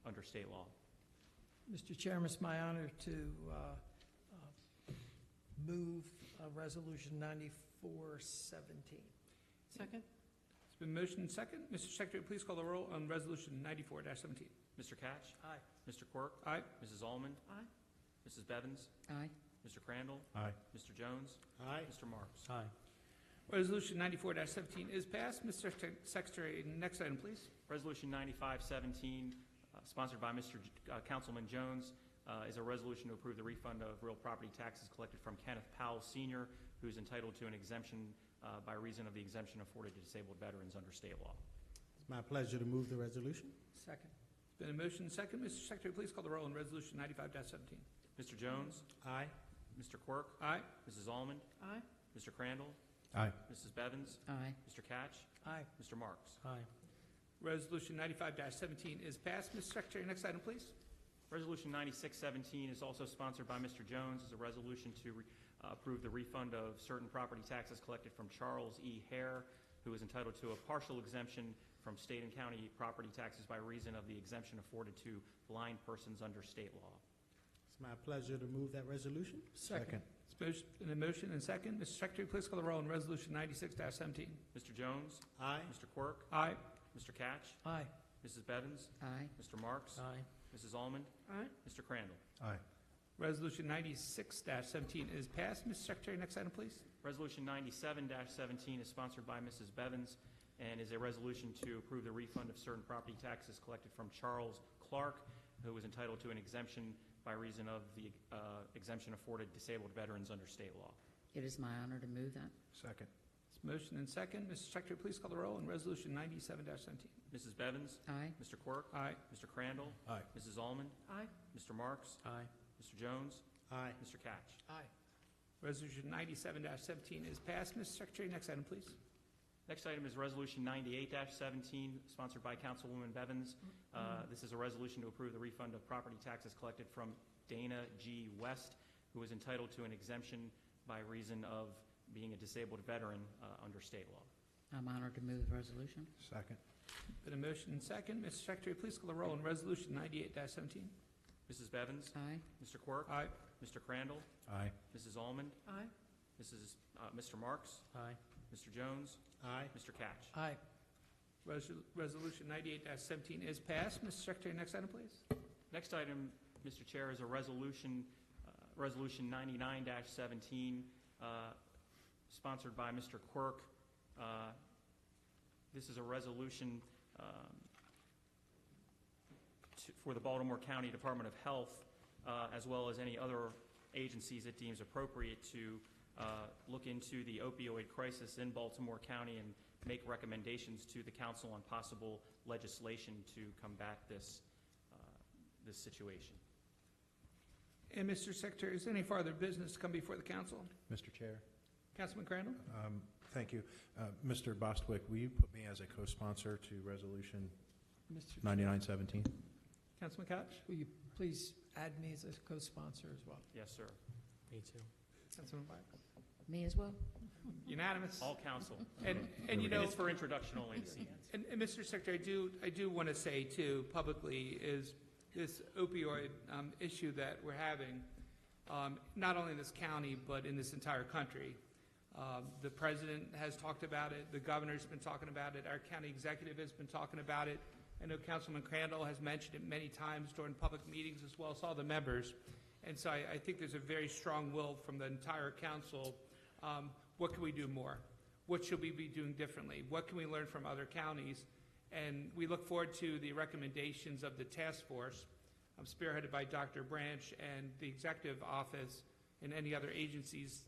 under state law. Mr. Chairman, it's my honor to move Resolution 94-17. Second. It's been motioned second. Mr. Secretary, please call the roll on Resolution 94-17. Mr. Catch? Aye. Mr. Quirk? Aye. Mrs. Ullman? Aye. Mrs. Bevins? Aye. Mr. Crandall? Aye. Mr. Jones? Aye. Mr. Marks? Aye. Resolution 94-17 is passed. Mr. Secretary, next item, please. Resolution 95-17, sponsored by Mr. Councilman Jones, is a resolution to approve the refund of real property taxes collected from Kenneth Powell Sr., who is entitled to an exemption by reason of the exemption afforded to disabled veterans under state law. It's my pleasure to move the resolution. Second. It's been a motion second. Mr. Secretary, please call the roll on Resolution 95-17. Mr. Jones? Aye. Mr. Quirk? Aye. Mrs. Ullman? Aye. Mr. Crandall? Aye. Mrs. Bevins? Aye. Mr. Catch? Aye. Mr. Marks? Aye. Resolution 95-17 is passed. Mr. Secretary, next item, please. Resolution 96-17 is also sponsored by Mr. Jones. It's a resolution to approve the refund of certain property taxes collected from Charles E. Hare, who is entitled to a partial exemption from state and county property taxes by reason of the exemption afforded to blind persons under state law. It's my pleasure to move that resolution. Second. It's been a motion and second. Mr. Secretary, please call the roll on Resolution 96-17. Mr. Jones? Aye. Mr. Quirk? Aye. Mr. Catch? Aye. Mrs. Bevins? Aye. Mr. Marks? Aye. Mrs. Ullman? Aye. Mr. Crandall? Aye. Resolution 96-17 is passed. Mr. Secretary, next item, please. Resolution 97-17 is sponsored by Mrs. Bevins and is a resolution to approve the refund of certain property taxes collected from Charles Clark, who was entitled to an exemption by reason of the exemption afforded disabled veterans under state law. It is my honor to move that. Second. It's Motion and second. Mr. Secretary, please call the roll on Resolution 97-17. Mrs. Bevins? Aye. Mr. Quirk? Aye. Mr. Crandall? Aye. Mrs. Almond? Aye. Mr. Marks? Aye. Mr. Jones? Aye. Mr. Catch? Aye. Resolution 97-17 is passed. Mr. Secretary, next item, please. Next item is Resolution 98-17, sponsored by Councilwoman Bevins. This is a resolution to approve the refund of property taxes collected from Dana G. West, who is entitled to an exemption by reason of being a disabled veteran under state law. I'm honored to move the resolution. Second. Been a motion and second. Mr. Secretary, please call the roll on Resolution 98-17. Mrs. Bevins? Aye. Mr. Quirk? Aye. Mr. Crandall? Aye. Mrs. Almond? Aye. Mr. Marks? Aye. Mr. Jones? Aye. Mr. Catch? Aye. Resolution 98-17 is passed. Mr. Secretary, next item, please. Next item, Mr. Chair, is a resolution, Resolution 99-17, sponsored by Mr. Quirk. This is a resolution for the Baltimore County Department of Health, as well as any other agencies it deems appropriate to look into the opioid crisis in Baltimore County and make recommendations to the council on possible legislation to combat this situation. And Mr. Secretary, is there any further business to come before the council? Mr. Chair. Councilman Crandall? Thank you. Mr. Bostwick, will you put me as a co-sponsor to Resolution Mr. 9917? Councilman Couch? Will you please add me as a co-sponsor as well? Yes, sir. Me too. Councilman Byer? Me as well? Unanimous? All council. And you And know, it's for introduction only this evening. and Mr. Secretary, I do want to say too, publicly, is this opioid issue that we're having, not only in this county, but in this entire country. The president has talked about it, the governor's been talking about it, our county executive has been talking about it. I know Councilman Crandall has mentioned it many times during public meetings, as well as all the members. And so I think there's a very strong will from the entire council. What can we do more? What should we be doing differently? What can we learn from other counties? And we look forward to the recommendations of the task force, spearheaded by Dr. Branch and the executive office and any other agencies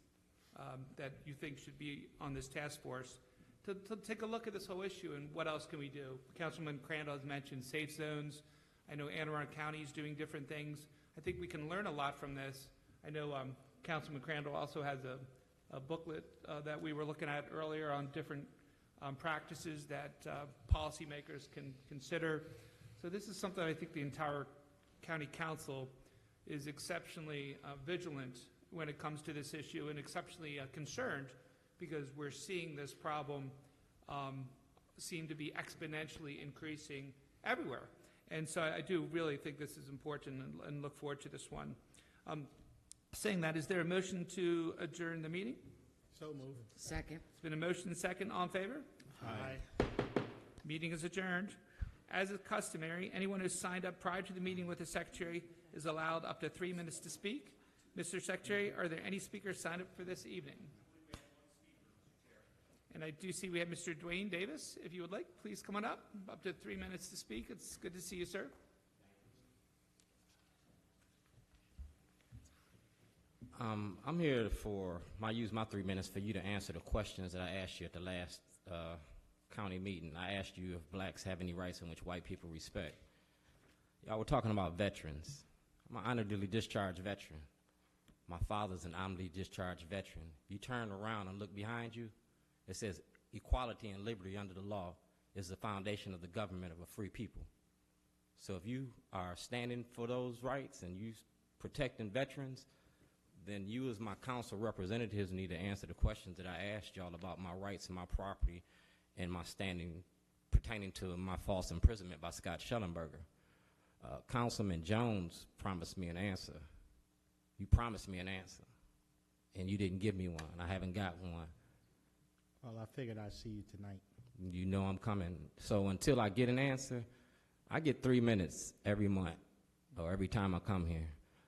that you think should be on this task force, to take a look at this whole issue and what else can we do. Councilman Crandall has mentioned safe zones. I know Anne Arundel County is doing different things. I think we can learn a lot from this. I know Councilman Crandall also has a booklet that we were looking at earlier on different practices that policymakers can consider. So this is something I think the entire county council is exceptionally vigilant when it comes to this issue and exceptionally concerned, because we're seeing this problem seem to be exponentially increasing everywhere. And so I do really think this is important and look forward to this one. Saying that, is there a motion to adjourn the meeting? So moved. Second. It's been a motion and second. All in favor? Aye. Meeting is adjourned. As is customary, anyone who's signed up prior to the meeting with the secretary is allowed up to 3 minutes to speak. Mr. Secretary, are there any speakers signed up for this evening? And I do see we have Mr. Dwayne Davis. If you would like, please come on up to 3 minutes to speak. It's good to see you, sir. I'm here use my 3 minutes for you to answer the questions that I asked you at the last county meeting. I asked you if blacks have any rights in which white people respect. Y'all were talking about veterans. I'm an honorably discharged veteran. My father's an honorably discharged veteran. You turn around and look behind you, it says equality and liberty under the law is the foundation of the government of a free people. So if you are standing for those rights and you protecting veterans, then you as my council representatives need to answer the questions that I asked y'all about my rights and my property and my standing pertaining to my false imprisonment by Scott Schellenberger. Councilman Jones promised me an answer. You promised me an answer, and you didn't give me one. I haven't got one. Well, I figured I'd see you tonight. You know I'm coming. So until I get an answer, I get 3 minutes every month or every time I come here.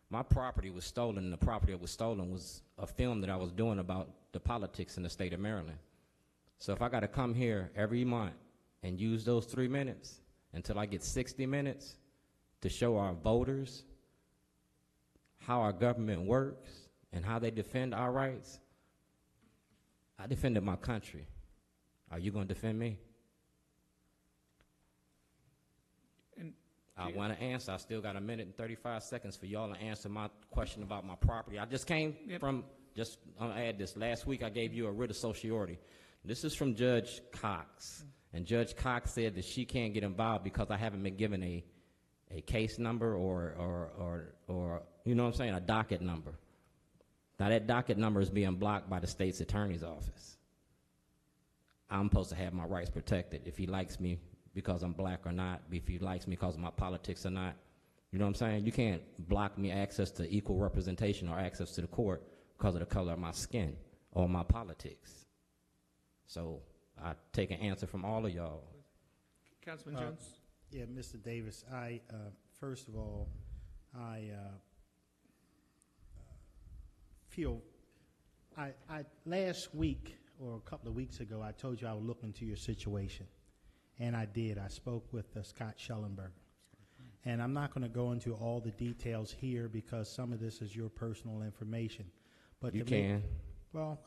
My property was stolen, and the property that was stolen was a film that I was doing about the politics in the state of Maryland. So if I got to come here every month and use those 3 minutes until I get 60 minutes to show our voters how our government works and how they defend our rights, I defended my country. Are you going to defend me? And I want to answer. I still got a minute and 35 seconds for y'all to answer my question about my property. I just came from, just I'll add this. Last week I gave you a writ of certiorari. This is from Judge Cox. And Judge Cox said that she can't get involved because I haven't been given a case number or you know what I'm saying, a docket number. Now that docket number is being blocked by the state's attorney's office. I'm supposed to have my rights protected if he likes me because I'm black or not, if he likes me because of my politics or not. You know what I'm saying? You can't block me access to equal representation or access to the court because of the color of my skin or my politics. So I take an answer from all of y'all. Councilman Jones? Yeah, Mr. Davis, first of all, I feel, last week or a couple of weeks ago, I told you I would look into your situation, and I did. I spoke with Scott Schellenberger, and I'm not going to go into all the details here because some of this is your personal information. But You can. Well,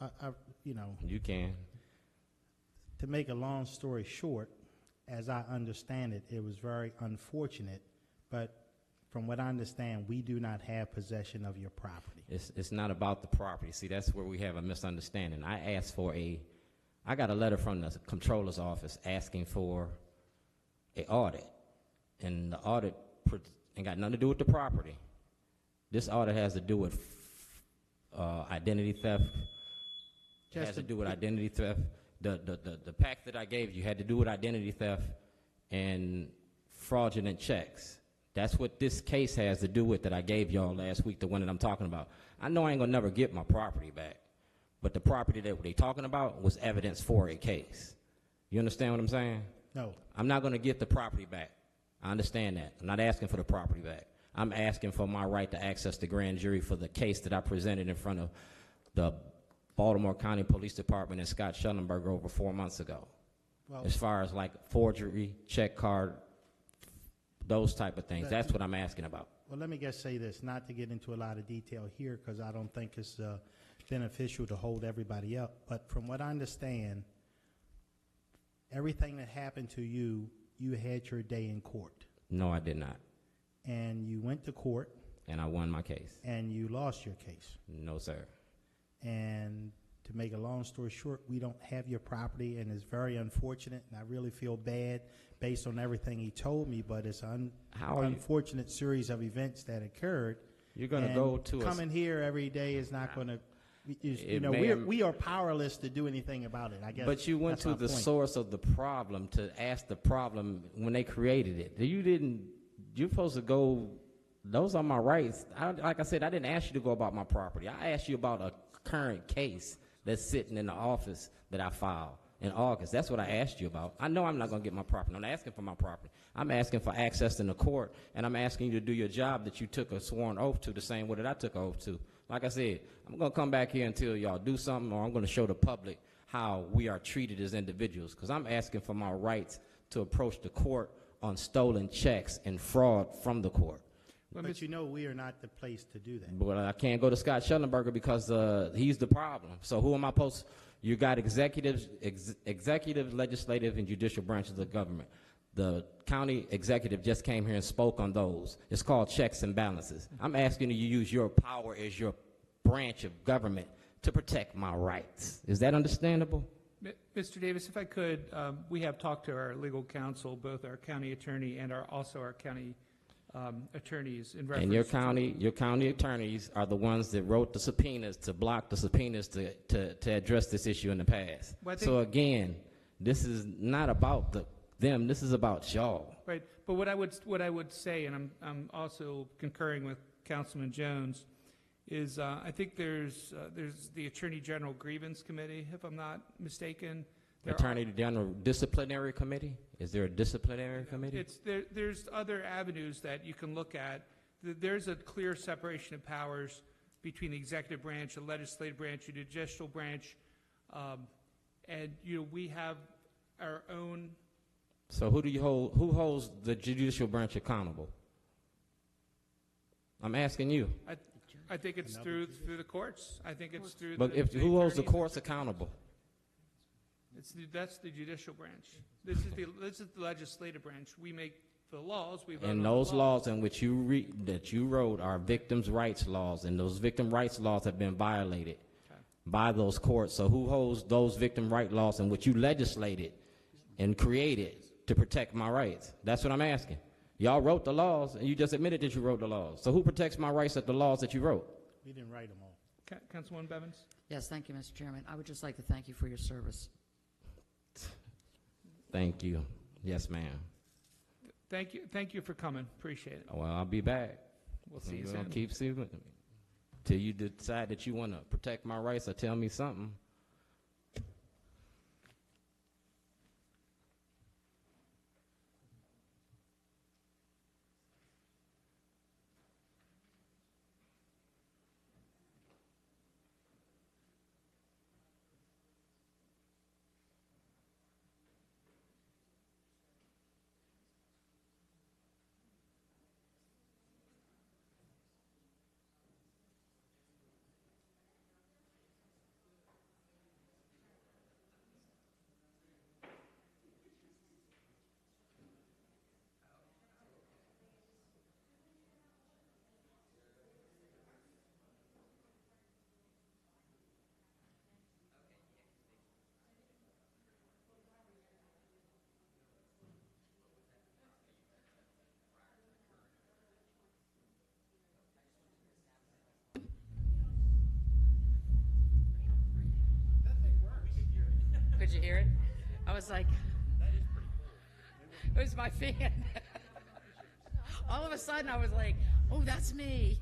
you know. You can. To make a long story short, as I understand it, it was very unfortunate, but from what I understand, we do not have possession of your property. It's not about the property. See, that's where we have a misunderstanding. I got a letter from the comptroller's office asking for an audit, and the audit ain't got nothing to do with the property. This audit has to do with identity theft. It has to do with identity theft. The pack that I gave you had to do with identity theft and fraudulent checks. That's what this case has to do with that I gave y'all last week, the one that I'm talking about. I know I ain't gonna never get my property back, but the property that they talking about was evidence for a case. You understand what I'm saying? No. I'm not gonna get the property back. I understand that. I'm not asking for the property back. I'm asking for my right to access the grand jury for the case that I presented in front of the Baltimore County Police Department and Scott Schellenberger over 4 months ago. Well, As far as like forgery, check card, those type of things. That's what I'm asking about. Well, let me just say this, not to get into a lot of detail here, because I don't think it's beneficial to hold everybody up. But from what I understand, everything that happened to you, you had your day in court. No, I did not. And you went to court. And I won my case. And you lost your case. No, sir. And to make a long story short, we don't have your property, and it's very unfortunate, and I really feel bad based on everything he told me, but it's an unfortunate series of events that occurred. You're going to go to coming here every day is not going to, you know, we are powerless to do anything about it, I guess. But you went to the source of the problem to ask the problem when they created it. You're supposed to go, those are my rights. Like I said, I didn't ask you to go about my property. I asked you about a current case that's sitting in the office that I filed in August. That's what I asked you about. I know I'm not going to get my property. I'm not asking for my property. I'm asking for access in the court, and I'm asking you to do your job that you took a sworn oath to the same way that I took an oath to. Like I said, I'm going to come back here until y'all do something, or I'm going to show the public how we are treated as individuals, because I'm asking for my rights to approach the court on stolen checks and fraud from the court. But you know we are not the place to do that. But I can't go to Scott Schellenberger because he's the problem. So who am I supposed to? You got executive, legislative, and judicial branches of the government. The county executive just came here and spoke on those. It's called checks and balances. I'm asking you to use your power as your branch of government to protect my rights. Is that understandable? Mr. Davis, if I could, we have talked to our legal counsel, both our county attorney and also our county attorneys in reference. And your county attorneys are the ones that wrote the subpoenas to block the subpoenas to address this issue in the past. Well, so again, this is not about them. This is about y'all. Right. But what I would say, and I'm also concurring with Councilman Jones, is I think there's the Attorney General Grievance Committee, if I'm not mistaken. Attorney General Disciplinary Committee? Is there a disciplinary committee? There's other avenues that you can look at. There's a clear separation of powers between the executive branch, the legislative branch, the judicial branch, and we have our own. So who holds the judicial branch accountable? I'm asking you. I think it's through the courts. I think it's through. But who holds the courts accountable? That's the judicial branch. This is the legislative branch. We make the laws, we vote on And the those laws in which that you wrote are victims' rights laws, and those victim rights laws have been violated by those courts. So who holds those victim right laws in which you legislated and created to protect my rights? That's what I'm asking. Y'all wrote the laws, and you just admitted that you wrote the laws. So who protects my rights at the laws that you wrote? We didn't write them all. Councilwoman Bevins? Yes, thank you, Mr. Chairman. I would just like to thank you for your service. Thank you. Yes, ma'am. Thank you for coming. Appreciate it. Well, I'll be back. We'll see you We're soon. gonna keep seeing till you decide that you want to protect my rights or tell me something. Could you hear it? I was like, it was my fan. All of a sudden, I was like, oh, that's me.